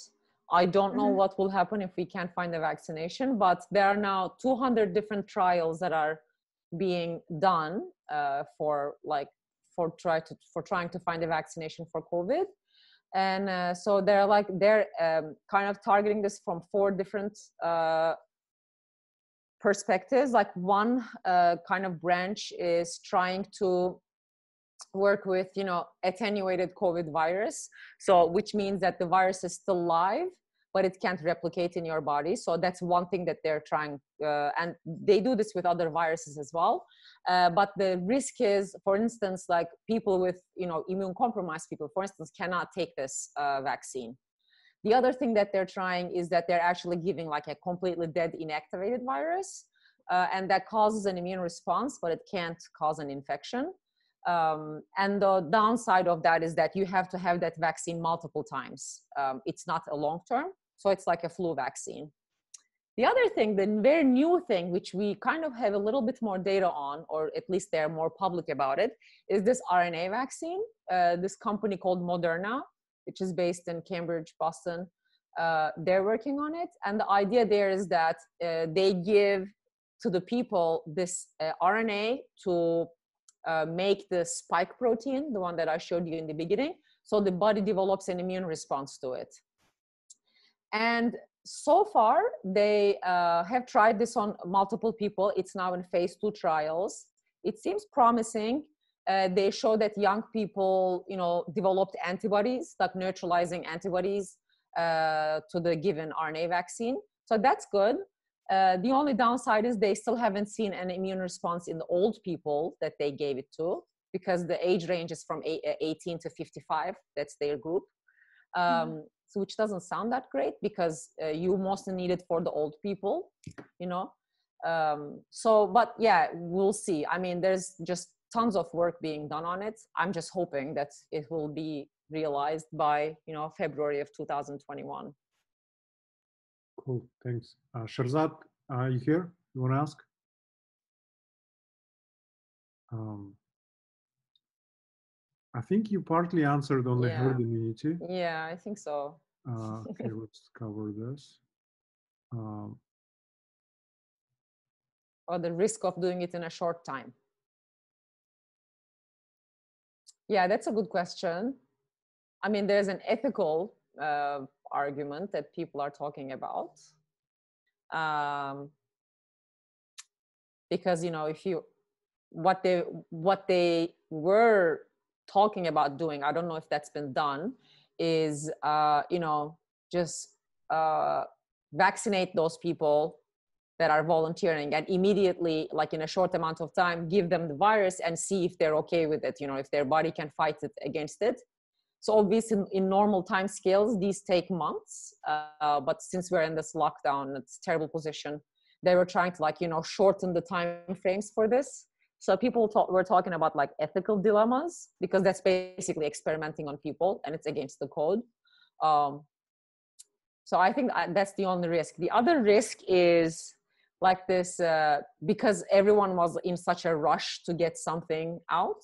I don't know what will happen if we can't find a vaccination, but there are now 200 different trials that are being done for trying to find a vaccination for COVID. And so they're kind of targeting this from 4 different perspectives. Like one kind of branch is trying to work with, you know, attenuated COVID virus. So which means that the virus is still live, but it can't replicate in your body. So that's one thing that they're trying, and they do this with other viruses as well. But the risk is, for instance, like people with, you know, immune compromised people, for instance, cannot take this vaccine. The other thing that they're trying is that they're actually giving like a completely dead inactivated virus, and that causes an immune response, but it can't cause an infection. And the downside of that is that you have to have that vaccine multiple times. It's not a long term, so it's like a flu vaccine. The other thing, the very new thing, which we kind of have a little bit more data on, or at least they're more public about it, is this RNA vaccine. This company called Moderna, which is based in Cambridge, Boston, they're working on it. And the idea there is that they give to the people this RNA to make the spike protein, the one that I showed you in the beginning, so the body develops an immune response to it. And so far, they have tried this on multiple people. It's now in phase 2 trials. It seems promising. They show that young people, you know, developed antibodies, like neutralizing antibodies to the given RNA vaccine. So that's good. The only downside is they still haven't seen an immune response in the old people that they gave it to, because the age range is from 18 to 55. That's their group. So which doesn't sound that great, because you mostly need it for the old people, you know. So, but yeah, we'll see. I mean, there's just tons of work being done on it. I'm just hoping that it will be realized by, you know, February of 2021. Cool, thanks. Sherzad, you here? You want to ask? I think you partly answered on the herd immunity. Yeah, I think so. Okay, let's cover this. Or the risk of doing it in a short time. Yeah, that's a good question. I mean, there's an ethical argument that people are talking about. Because, you know, if you, what they were talking about doing, I don't know if that's been done, is, you know, just vaccinate those people that are volunteering, and immediately, like in a short amount of time, give them the virus and see if they're okay with it, you know, if their body can fight it against it. So obviously in normal time scales, these take months, but since we're in this lockdown, it's a terrible position. They were trying to like, you know, shorten the time frames for this. So people were talking about like ethical dilemmas, because that's basically experimenting on people and it's against the code. So I think that's the only risk. The other risk is like this, because everyone was in such a rush to get something out.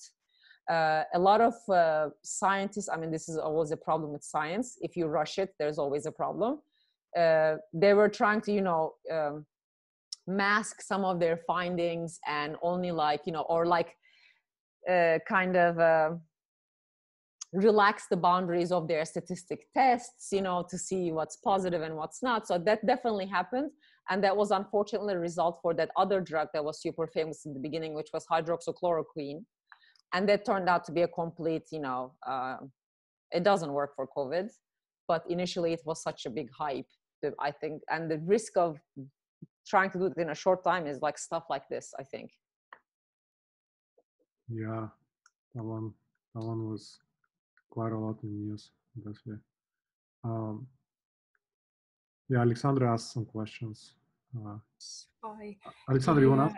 A lot of scientists, I mean, this is always a problem with science. If you rush it, there's always a problem. They were trying to, you know, mask some of their findings and only like, you know, or like kind of relax the boundaries of their statistic tests, you know, to see what's positive and what's not. So that definitely happened. And that was unfortunately a result for that other drug that was super famous in the beginning, which was hydroxychloroquine. And that turned out to be a complete, you know, it doesn't work for COVID, but initially it was such a big hype that I think, and the risk of trying to do it in a short time is like stuff like this, I think. Yeah, that one was quite a lot in news, obviously. Yeah, Alexandra asked some questions. Hi. Alexandra, you want to ask?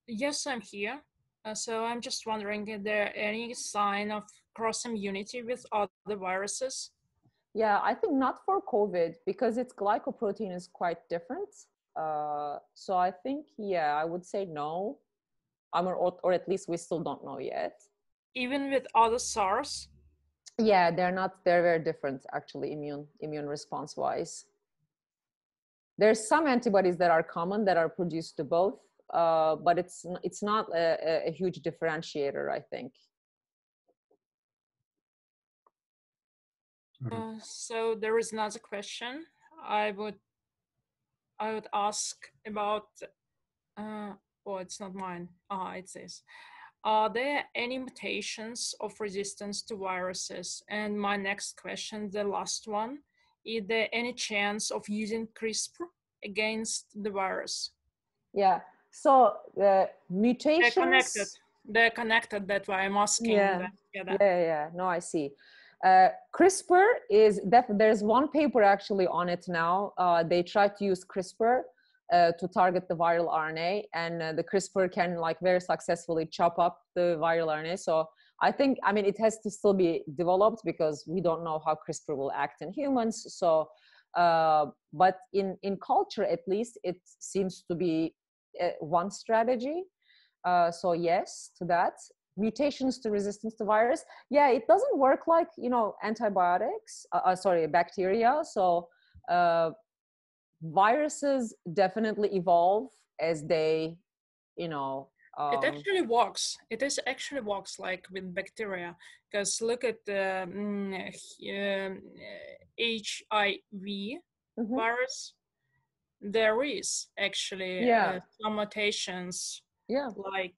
Yes, I'm here. So I'm just wondering, is there any sign of cross-immunity with other viruses? Yeah, I think not for COVID, because its glycoprotein is quite different. So I think, yeah, I would say no. Or at least we still don't know yet. Even with other SARS? Yeah, they're very different actually, immune response wise. There's some antibodies that are common that are produced to both, but it's not a huge differentiator, I think. So there is another question I would ask about. Oh, it's not mine. It says, are there any mutations of resistance to viruses? And my next question, the last one, is there any chance of using CRISPR against the virus? Yeah. So the mutations. They're connected. That's why I'm asking. Yeah. Yeah. No, I see. CRISPR is there's one paper actually on it now. They tried to use CRISPR to target the viral RNA, and the CRISPR can like very successfully chop up the viral RNA. So I think, I mean, it has to still be developed because we don't know how CRISPR will act in humans. So, but in culture, at least, it seems to be one strategy. So yes, to that. Mutations to resistance to virus. Yeah, it doesn't work like, you know, antibiotics, bacteria. So viruses definitely evolve as they, you know. It actually works. It actually works like with bacteria, because look at the HIV virus. There is actually some mutations. Yeah. Like,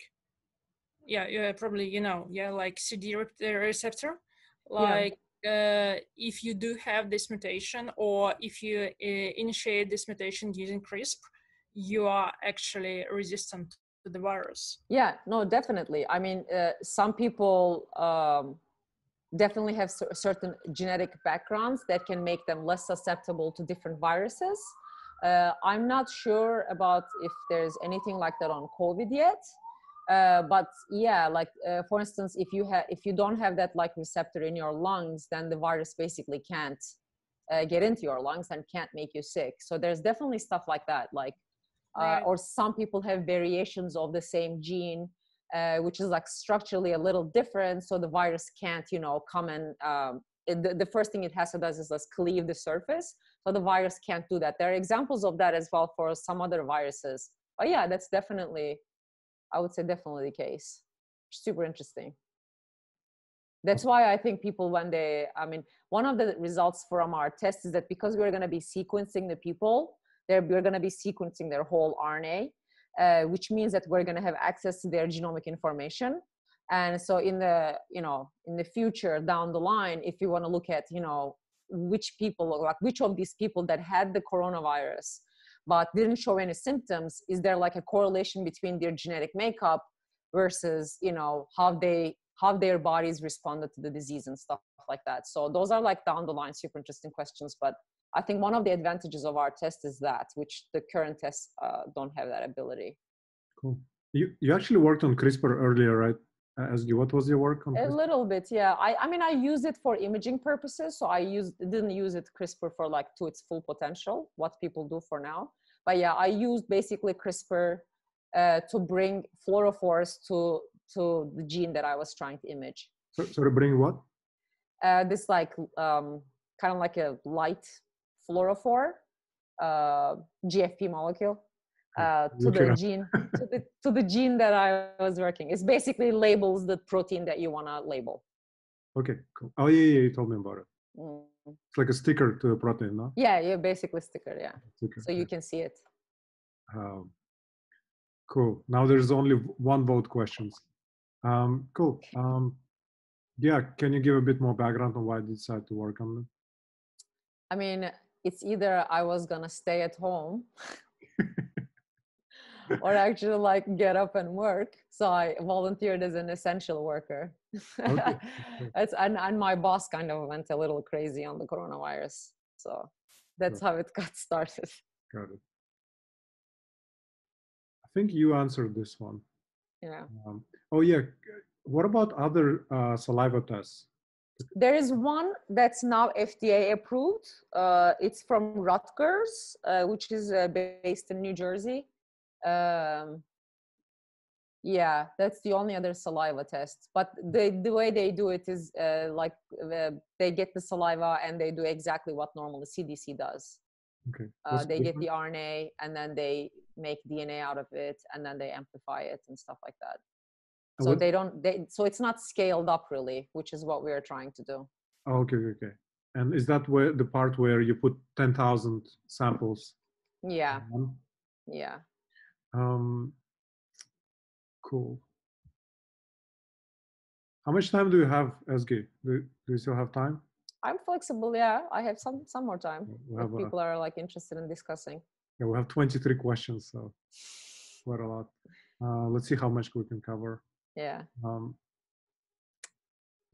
yeah, probably, you know, like CD receptor. Like if you do have this mutation, or if you initiate this mutation using CRISPR, you are actually resistant to the virus. Yeah, no, definitely. I mean, some people definitely have certain genetic backgrounds that can make them less susceptible to different viruses. I'm not sure about if there's anything like that on COVID yet. But yeah, like for instance, if you don't have that like receptor in your lungs, then the virus basically can't get into your lungs and can't make you sick. So there's definitely stuff like that, like or some people have variations of the same gene, which is like structurally a little different, so the virus can't, you know, come and the first thing it has to do is just cleave the surface, so the virus can't do that. There are examples of that as well for some other viruses. But yeah, that's definitely, I would say, definitely the case. Super interesting. That's why I think people, when they, I mean, one of the results from our test is that because we're going to be sequencing the people, we're going to be sequencing their whole RNA, which means that we're going to have access to their genomic information. And so in the, you know, in the future down the line, if you want to look at, you know, which people, like which of these people that had the coronavirus but didn't show any symptoms, is there like a correlation between their genetic makeup versus, you know, how their bodies responded to the disease and stuff like that. So those are like down the line super interesting questions. But I think one of the advantages of our test is that, which the current tests don't have that ability. Cool. You actually worked on CRISPR earlier, right? Ezgi, what was your work on CRISPR? A little bit, yeah. I mean, I use it for imaging purposes. So I didn't use it CRISPR for like to its full potential, what people do for now. But yeah, I used basically CRISPR to bring fluorophores to the gene that I was trying to image. Sorry, bring what? This like kind of like a light fluorophore GFP molecule to the gene to the gene that I was working. It's basically labels the protein that you want to label. Okay, cool. Oh yeah, you told me about it. Mm. It's like a sticker to a protein, no? Yeah, basically sticker, yeah. Sticker, so you can see it. Cool. Now there's only one vote questions. Cool. Yeah, can you give a bit more background on why you decided to work on them? I mean, it's either I was gonna stay at home or actually like get up and work. So I volunteered as an essential worker. Okay. And my boss kind of went a little crazy on the coronavirus. So that's how it got started. Got it. I think you answered this one. Yeah. Oh yeah. What about other saliva tests? There is one that's now FDA approved. It's from Rutgers, which is based in New Jersey. Yeah, that's the only other saliva test. But the way they do it is they get the saliva and they do exactly what normally CDC does. Okay. They get the RNA and then they make DNA out of it and then they amplify it and stuff like that. So so it's not scaled up really, which is what we are trying to do. Oh, okay. And is that where the part where you put 10,000 samples? Yeah. Yeah. Cool. How much time do you have, Ezgi? Do you still have time? I'm flexible, yeah. I have some more time if people are like interested in discussing. Yeah, we have 23 questions, so quite a lot. Let's see how much we can cover. Yeah.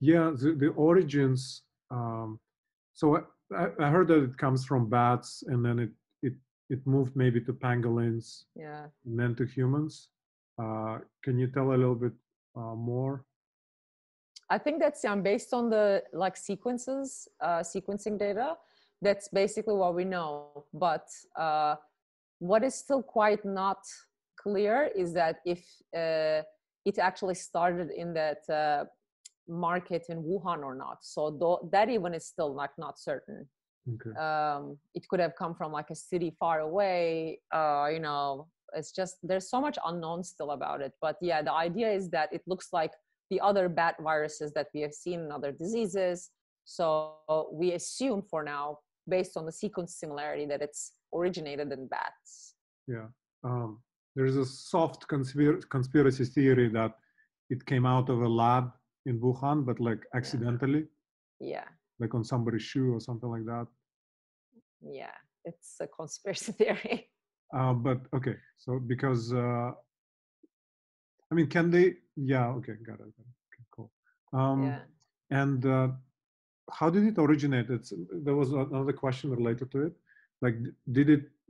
Yeah, the origins. So I heard that it comes from bats, and then it moved maybe to pangolins. Yeah. And then to humans. Can you tell a little bit more? I think that's based on the like sequencing data. That's basically what we know. But what is still quite not clear is that if it actually started in that market in Wuhan or not. So that even is still like not certain. Okay. It could have come from like a city far away. You know, it's just there's so much unknown still about it. But yeah, the idea is that it looks like the other bat viruses that we have seen in other diseases. So we assume for now, based on the sequence similarity, that it's originated in bats. Yeah. There's a soft conspiracy theory that it came out of a lab in Wuhan, but like accidentally. Yeah. Like on somebody's shoe or something like that. Yeah, it's a conspiracy theory. But okay, so because I mean, can they? Yeah, okay, got it. Okay, cool. Yeah. And how did it originate? There was another question related to it. Like,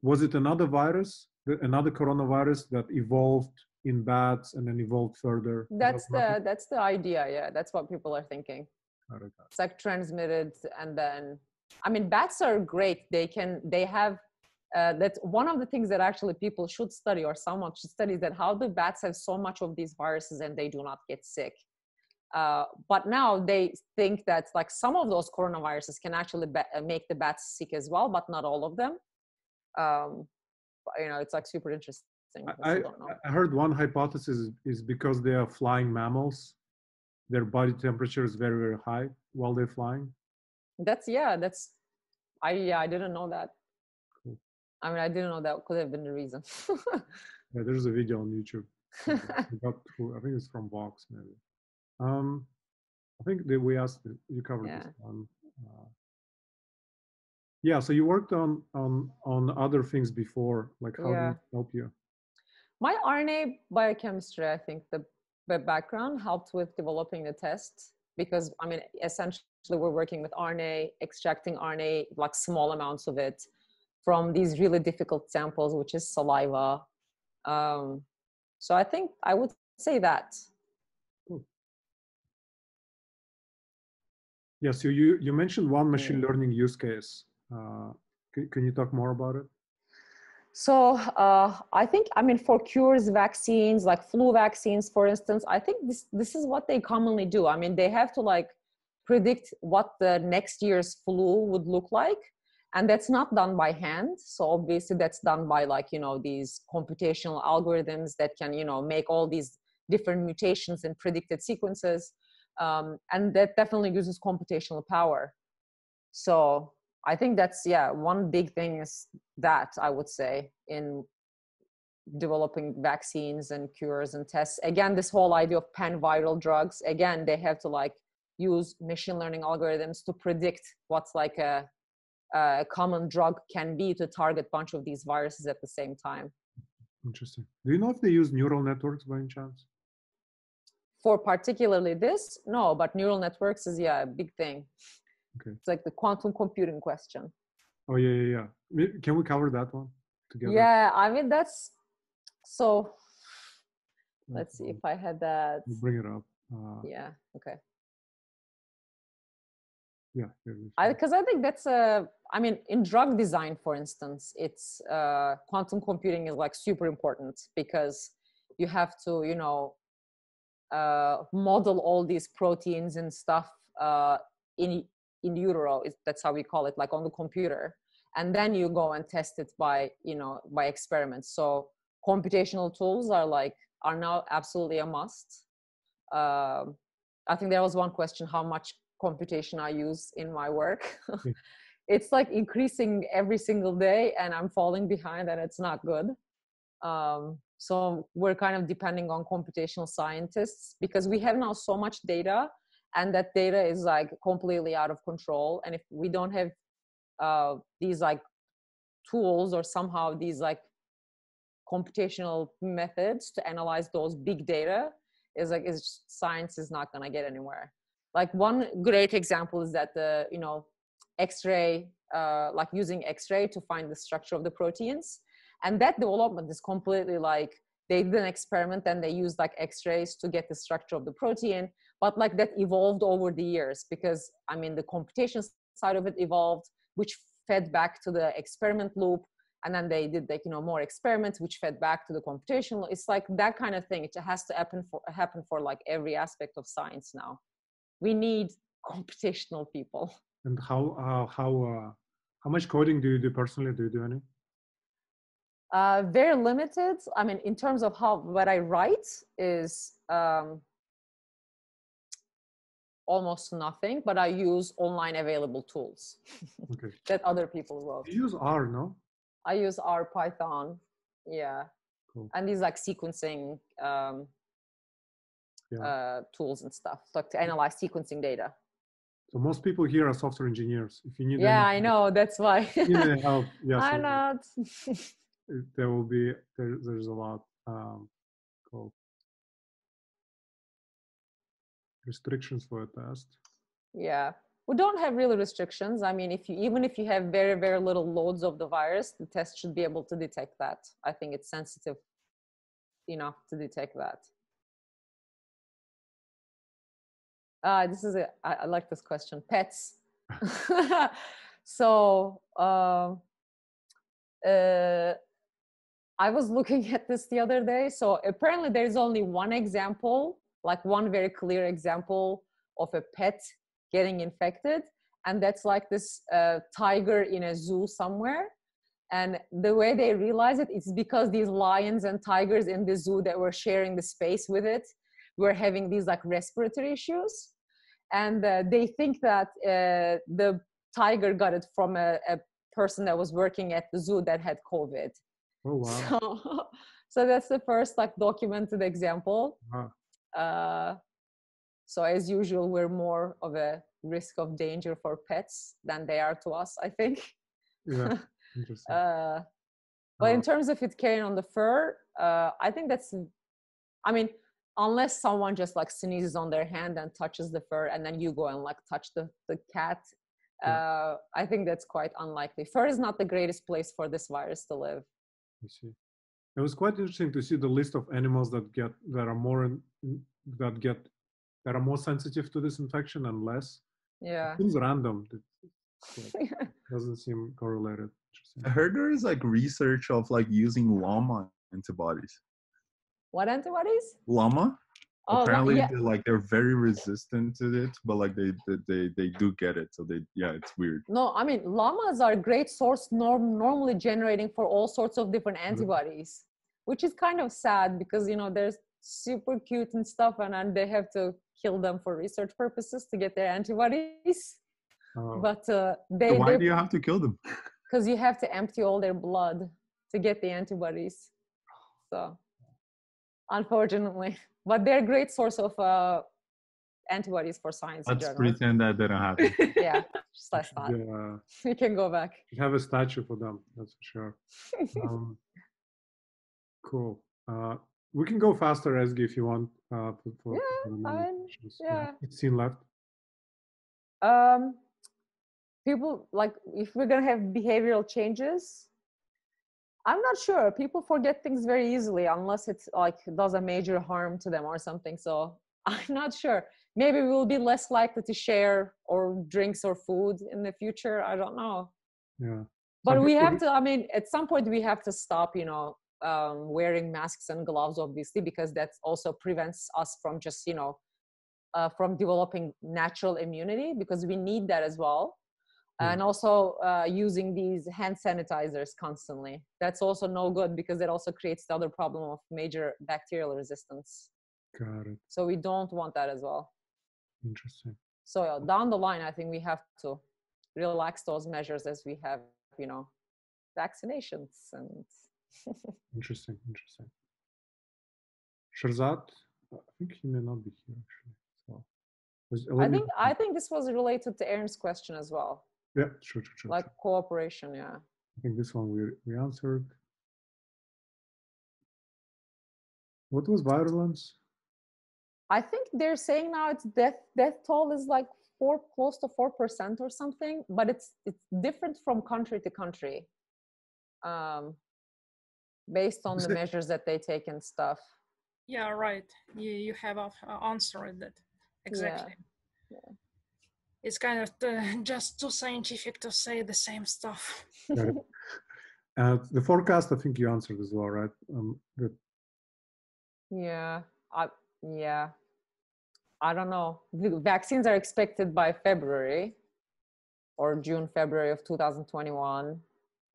was it another virus, another coronavirus that evolved in bats and then evolved further? That's the idea. Yeah, that's what people are thinking. It's like transmitted, and then I mean, bats are great. They have. That's one of the things that actually people should study, or someone should study, that how do bats have so much of these viruses and they do not get sick. But now they think that like some of those coronaviruses can actually make the bats sick as well, but not all of them. You know, it's like super interesting. I heard one hypothesis is because they are flying mammals, their body temperature is very, very high while they're flying. I didn't know that. Cool. I mean, I didn't know that could have been the reason. Yeah, there's a video on YouTube. I think it's from Vox, maybe. I think we asked you covered this one. Yeah, so you worked on other things before, like how did it help you? My RNA biochemistry, I think the background helped with developing the test, because I mean, essentially we're working with RNA, extracting RNA, like small amounts of it from these really difficult samples, which is saliva. So I think I would say that. Yeah, so you mentioned one machine learning use case. Can you talk more about it? So I think, I mean, for cures, vaccines, like flu vaccines, for instance, I think this is what they commonly do. I mean, they have to like predict what the next year's flu would look like. And that's not done by hand. So obviously that's done by like, you know, these computational algorithms that can, you know, make all these different mutations in predicted sequences. And that definitely uses computational power. So I think that's, yeah, one big thing is that I would say in developing vaccines and cures and tests. Again, this whole idea of pan-viral drugs, again, they have to like use machine learning algorithms to predict what's like a common drug can be to target a bunch of these viruses at the same time. Interesting. Do you know if they use neural networks by any chance? For particularly this, no, but neural networks is, yeah, a big thing. Okay. It's like the quantum computing question. Oh, yeah. Can we cover that one together? Yeah, I mean, that's, so let's see if I had that. We'll bring it up. Yeah, okay. Yeah. Because I think that's I mean, in drug design, for instance, it's quantum computing is like super important because you have to, you know, model all these proteins and stuff in utero. That's how we call it, like on the computer, and then you go and test it by, you know, by experiments. So computational tools are now absolutely a must. I think there was one question, how much computation I use in my work. It's like increasing every single day and I'm falling behind and it's not good. So we're kind of depending on computational scientists because we have now so much data and that data is like completely out of control. And if we don't have these like tools or somehow these like computational methods to analyze those big data, science is not going to get anywhere. Like one great example is that the, you know, X-ray, like using X-ray to find the structure of the proteins. And that development is completely like, they did an experiment and they used like X-rays to get the structure of the protein. But like that evolved over the years because, I mean, the computation side of it evolved, which fed back to the experiment loop. And then they did like, you know, more experiments, which fed back to the computational. It's like that kind of thing. It has to happen for like every aspect of science now. We need computational people. And how much coding do you do personally? Do you do any? Very limited. I mean, in terms of what I write is almost nothing, but I use online available tools that other people wrote. You use R, no? I use R, Python, yeah. Cool. And these like sequencing tools and stuff, like to analyze sequencing data. So most people here are software engineers. If you need, yeah, I know, that's why. You need help. Yeah, I know. There will be there's a lot called restrictions for a test. Yeah, we don't have really restrictions. I mean, even if you have very, very little loads of the virus, the test should be able to detect that. I think it's sensitive enough to detect that. I like this question. Pets. So I was looking at this the other day. So apparently there's only one example, like one very clear example of a pet getting infected. And that's like this tiger in a zoo somewhere. And the way they realize it is because these lions and tigers in the zoo that were sharing the space with it were having these like respiratory issues. And they think that the tiger got it from a person that was working at the zoo that had COVID. Oh, wow. So that's the first like documented example. Wow. So as usual, we're more of a risk of danger for pets than they are to us, I think. Yeah, interesting. But in terms of it carrying on the fur, I think that's, I mean, unless someone just like sneezes on their hand and touches the fur, and then you go and like touch the cat. I think that's quite unlikely. Fur is not the greatest place for this virus to live. I see. It was quite interesting to see the list of animals that are more sensitive to this infection and less. Yeah. It seems random. It doesn't seem correlated. I heard there is like research of like using llama antibodies. What antibodies? Llama? Oh, apparently yeah. they're very resistant to it, but like they do get it, so it's weird. No, I mean llamas are a great source normally generating for all sorts of different antibodies, which is kind of sad because they're super cute and stuff, and they have to kill them for research purposes to get their antibodies. But so why do you have to kill them? Because you have to empty all their blood to get the antibodies. So unfortunately. But they're a great source of antibodies for science. Let's pretend that didn't happen. Yeah, just like that. Yeah. We can go back. You have a statue for them, that's for sure. Cool. We can go faster, Ezgi, if you want. Fine. Yeah. 16 left. People, like, if we're gonna have behavioral changes, I'm not sure. People forget things very easily unless it's like does a major harm to them or something. So I'm not sure. Maybe we will be less likely to share or drinks or food in the future. I don't know. Yeah. But we have to, I mean, at some point we have to stop, wearing masks and gloves, obviously, because that also prevents us from just, from developing natural immunity, because we need that as well. And also using these hand sanitizers constantly. That's also no good because it also creates the other problem of major bacterial resistance. Got it. So we don't want that as well. Interesting. So down the line, I think we have to relax those measures as we have, vaccinations and. Interesting. Shahrzad, I think he may not be here actually. So I think this was related to Aaron's question as well. Yeah, sure. Like cooperation, yeah. I think this one we answered. What was virulence? I think they're saying now it's death toll is like close to 4% or something, but it's different from country to country, based on the measures that they take and stuff. Yeah, right. You have answered that exactly. Yeah. It's kind of just too scientific to say the same stuff. The forecast, I think you answered as well, right? I don't know. The vaccines are expected by February or June, February of 2021.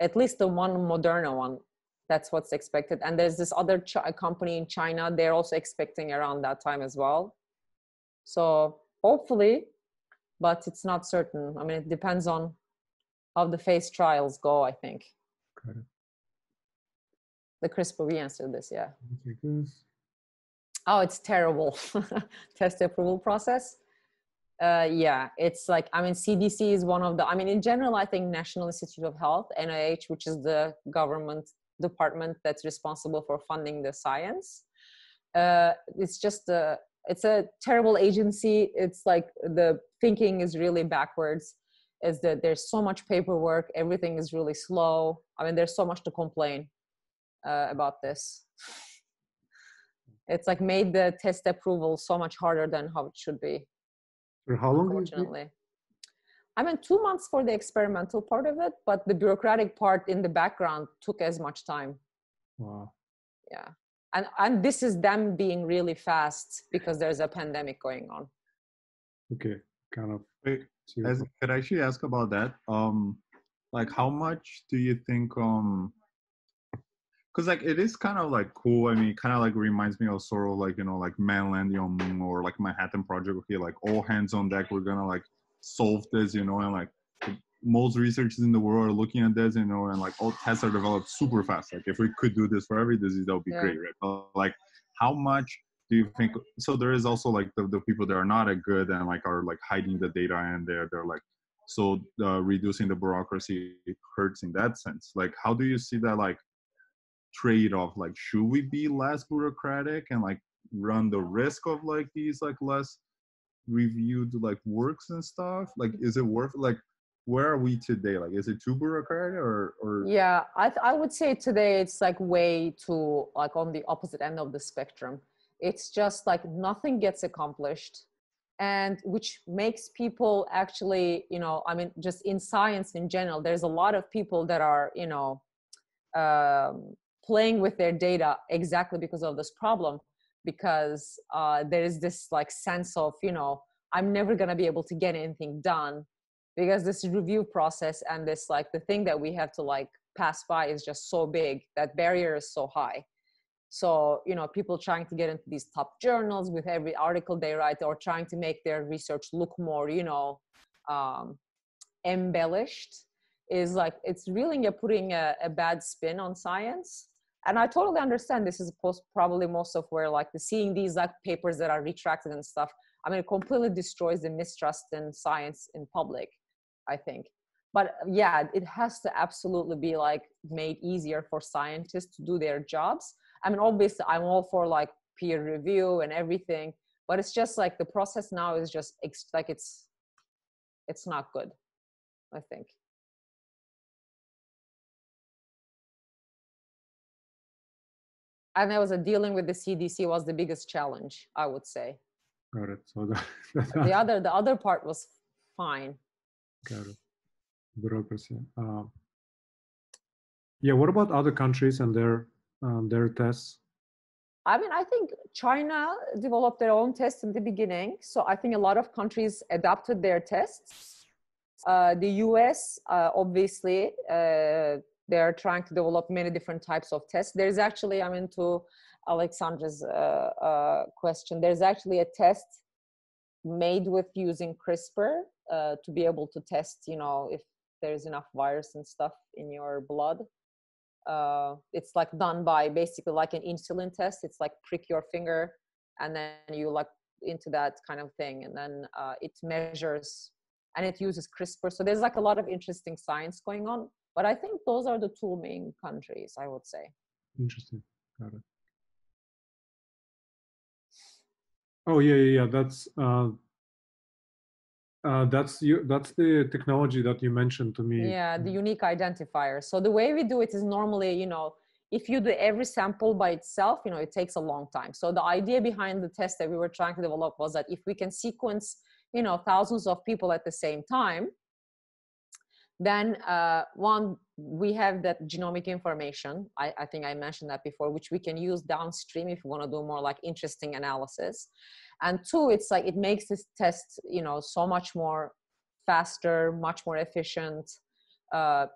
At least the one Moderna one, that's what's expected. And there's this other company in China. They're also expecting around that time as well. So hopefully, but it's not certain. I mean, it depends on how the phase trials go, I think. Okay. The CRISPR, we answered this, yeah. Oh, it's terrible. Test approval process. Yeah, it's like, I mean, CDC is one of the, I mean, in general, I think National Institute of Health, NIH, which is the government department that's responsible for funding the science. It's just it's a terrible agency. It's like the thinking is really backwards, is that there's so much paperwork. Everything is really slow. I mean, there's so much to complain about this. It's like made the test approval so much harder than how it should be. For how long? Unfortunately. I mean, 2 months for the experimental part of it, but the bureaucratic part in the background took as much time. Wow. Yeah. And this is them being really fast because there's a pandemic going on. Okay, kind of. Wait, could I actually ask about that? Like, how much do you think? Because like it is kind of like cool. I mean, kind of like reminds me of sort of like like man landing on moon or like Manhattan Project. Okay, like all hands on deck. We're gonna like solve this, and like most researchers in the world are looking at this, and like all tests are developed super fast. Like if we could do this for every disease, that would be great, right? But like, how much do you think? So there is also like the people that are not as good and like are like hiding the data, and they're like so reducing the bureaucracy hurts in that sense. Like, how do you see that like trade-off? Like, should we be less bureaucratic and like run the risk of like these like less reviewed like works and stuff? Like, is it worth, like, where are we today? Like, is it too bureaucratic or? Yeah, I would say today it's like way too like on the opposite end of the spectrum. It's just like nothing gets accomplished, and which makes people actually, you know, I mean, just in science in general, there's a lot of people that are, you know, playing with their data exactly because of this problem, because there is this like sense of, you know, I'm never going to be able to get anything done because this review process and this like the thing that we have to like pass by is just so big, that barrier is so high. So, you know, people trying to get into these top journals with every article they write, or trying to make their research look more, you know, embellished, is like, it's really putting a bad spin on science. And I totally understand this is probably most of where like seeing these like papers that are retracted and stuff, I mean, it completely destroys the mistrust in science in public, I think. But yeah, it has to absolutely be like made easier for scientists to do their jobs. I mean, obviously I'm all for like peer review and everything, but it's just like the process now is just like, it's not good, I think. And I was dealing with the CDC was the biggest challenge, I would say. Got it. So the other part was fine. Got it. Bureaucracy. Yeah. What about other countries and their tests? I mean, I think China developed their own tests in the beginning. So I think a lot of countries adapted their tests. The US, obviously, they're trying to develop many different types of tests. There's actually, I mean, to Alexandra's question, there's actually a test made with using CRISPR to be able to test, you know, if there's enough virus and stuff in your blood. It's like done by basically like an insulin test. It's like prick your finger and then you like into that kind of thing. And then it measures and it uses CRISPR. So there's like a lot of interesting science going on. But I think those are the two main countries, I would say. Interesting. Got it. Oh yeah. That's the technology that you mentioned to me. Yeah, the unique identifier. So the way we do it is normally, you know, if you do every sample by itself, you know, it takes a long time. So the idea behind the test that we were trying to develop was that if we can sequence, you know, thousands of people at the same time, then we have that genomic information. I think I mentioned that before, which we can use downstream if we want to do more like interesting analysis. And two, it's like, it makes this test, you know, so much more faster, much more efficient,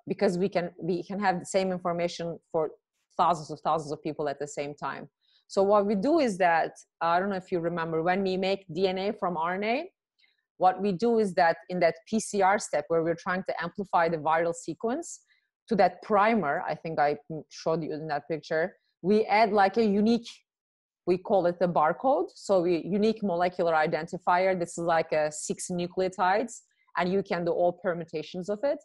because we can have the same information for thousands of people at the same time. So what we do is that, I don't know if you remember, when we make DNA from RNA, what we do is that in that PCR step where we're trying to amplify the viral sequence to that primer, I think I showed you in that picture, we add like a unique, we call it the barcode. So unique molecular identifier. This is like 6 nucleotides and you can do all permutations of it.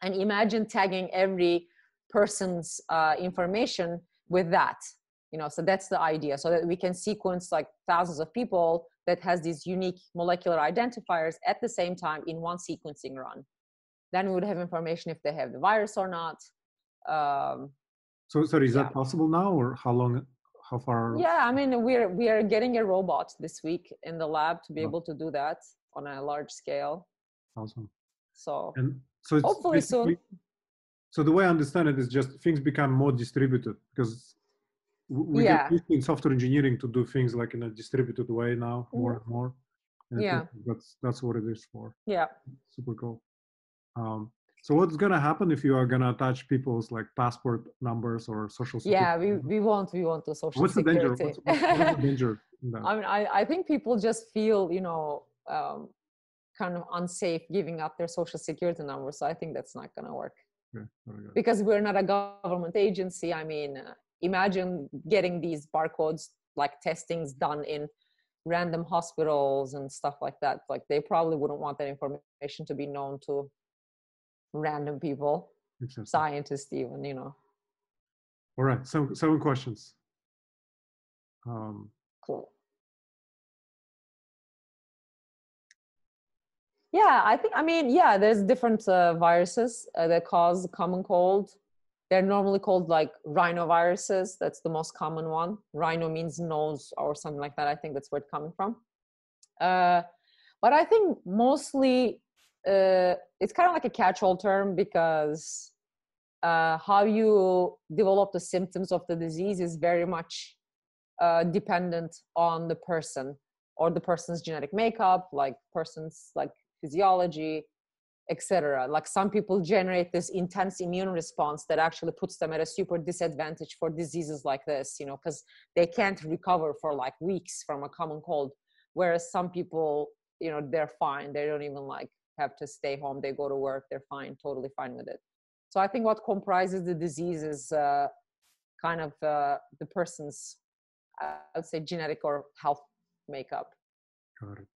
And imagine tagging every person's information with that, you know, so that's the idea, so that we can sequence like thousands of people that has these unique molecular identifiers at the same time in one sequencing run. Then we would have information if they have the virus or not. So sorry, is that possible now, or how far? Yeah, I mean, we are getting a robot this week in the lab to be able to do that on a large scale. Awesome. So it's hopefully soon. So the way I understand it is just things become more distributed, because we get used in software engineering to do things like in a distributed way now, more and more. And I think that's what it is for. Yeah. Super cool. So what's gonna happen if you are gonna attach people's like passport numbers or social security? Yeah, we want to social what's security. The danger? What's the danger in that? I mean, I think people just feel, you know, kind of unsafe giving up their social security number. So I think that's not gonna work. Okay, because we're not a government agency. I mean, imagine getting these barcodes, like testings done in random hospitals and stuff like that. Like they probably wouldn't want that information to be known to random people, scientists even, you know. All right, 7 questions. Cool. Yeah, I mean, yeah, there's different viruses that cause the common cold. They're normally called like rhinoviruses. That's the most common one. Rhino means nose or something like that. I think that's where it's coming from. But I think mostly it's kind of like a catch-all term, because how you develop the symptoms of the disease is very much dependent on the person or the person's genetic makeup, like person's like physiology, etc. Like some people generate this intense immune response that actually puts them at a super disadvantage for diseases like this, you know, because they can't recover for like weeks from a common cold. Whereas some people, you know, they're fine. They don't even like have to stay home. They go to work. They're fine, totally fine with it. So I think what comprises the disease is kind of the person's, I would say, genetic or health makeup. Got it.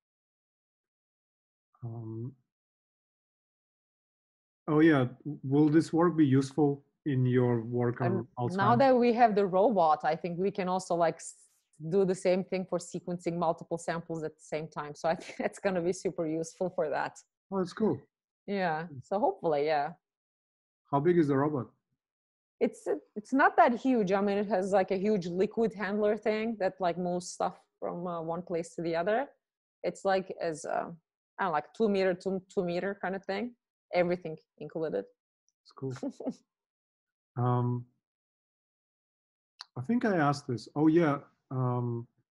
Oh yeah, will this work be useful in your work on Alzheimer's? Now that we have the robot, I think we can also like do the same thing for sequencing multiple samples at the same time. So I think it's going to be super useful for that. Oh, that's cool. Yeah. So hopefully, yeah. How big is the robot? It's not that huge. I mean, it has like a huge liquid handler thing that like moves stuff from one place to the other. It's like as I don't know, like 2 meter to 2 meter kind of thing. Everything included. It's cool. I think I asked this. Oh yeah.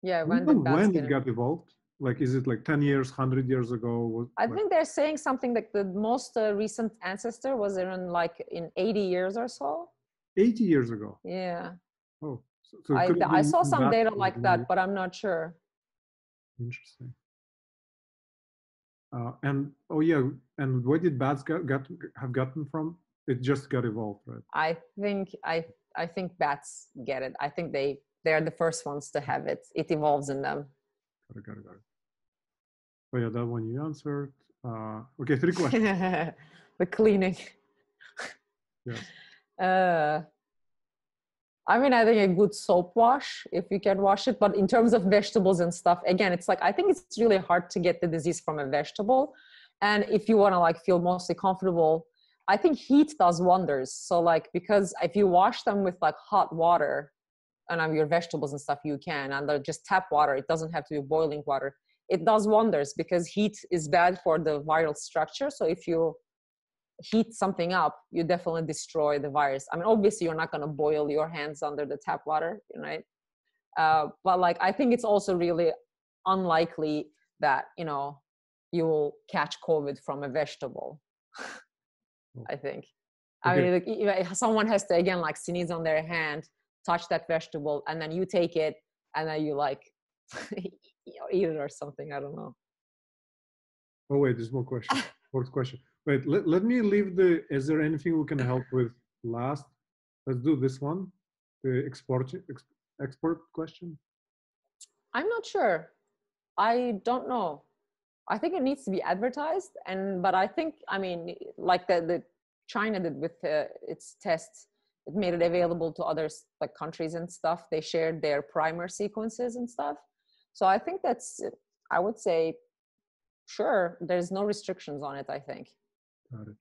Yeah, when it got evolved? Like, is it like 10 years, 100 years ago? I think they're saying something like the most recent ancestor was around like in 80 years or so. 80 years ago? Yeah. Oh, so I saw some data like that, but I'm not sure. Interesting. And oh yeah, and where did bats have gotten from? It just got evolved, right? I think bats get it. I think they're the first ones to have it. It evolves in them. Got it. Oh yeah, that one you answered. Okay, 3 questions. The cleaning. Yes. I mean, I think a good soap wash, if you can wash it. But in terms of vegetables and stuff, again, it's like, I think it's really hard to get the disease from a vegetable. And if you want to like feel mostly comfortable, I think heat does wonders. So like, because if you wash them with like hot water and your vegetables and stuff, you can, and they're just tap water. It doesn't have to be boiling water. It does wonders because heat is bad for the viral structure. So if you heat something up, you definitely destroy the virus. I mean, obviously you're not going to boil your hands under the tap water, right? But like, I think it's also really unlikely that, you know, you will catch COVID from a vegetable. I think. Okay. I mean, like, someone has to, again, like sneeze on their hand, touch that vegetable, and then you take it, and then you like eat it or something. I don't know. Oh wait, there's more question. Fourth question. Wait, let me leave the, is there anything we can help with last? Let's do this one, the export question. I'm not sure. I don't know. I think it needs to be advertised, but I think, I mean, like the China did with its tests, it made it available to others, like countries and stuff. They shared their primer sequences and stuff. So I think that's, I would say, sure, there's no restrictions on it, I think. Got it.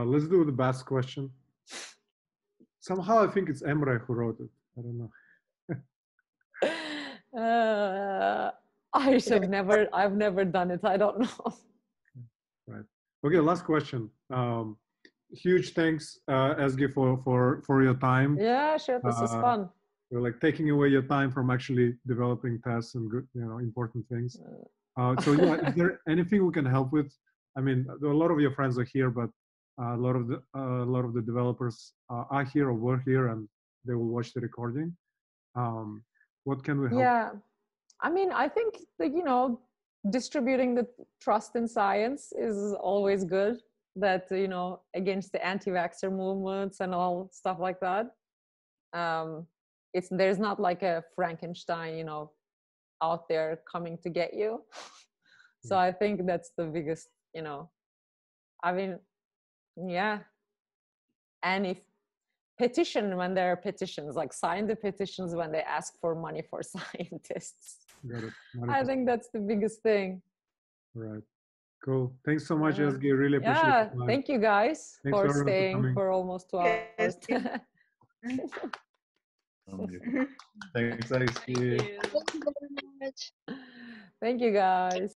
Let's do the best question. Somehow I think it's Emre who wrote it. I don't know. I've never done it. I don't know. Right. Okay, last question. Huge thanks, Ezgi, for your time. Yeah, sure. This is fun. We're like taking away your time from actually developing tests and good, you know, important things. So yeah, is there anything we can help with? I mean, a lot of your friends are here, but a lot of the developers are here or were here, and they will watch the recording. What can we help? Yeah, I mean, I think that, you know, distributing the trust in science is always good. That, you know, against the anti-vaxxer movements and all stuff like that. There's not like a Frankenstein, you know, out there coming to get you. So I think that's the biggest, you know, I mean, yeah. And petition when there are petitions, like sign the petitions when they ask for money for scientists. Got it. I think that's the biggest thing. Right. Cool. Thanks so much, Yeah. Ezgi. Really appreciate it. Yeah, thank you guys Thanks for everyone staying coming. for almost 2 Yes, hours. Thanks, Ezgi. Thank you very much. Thank you guys.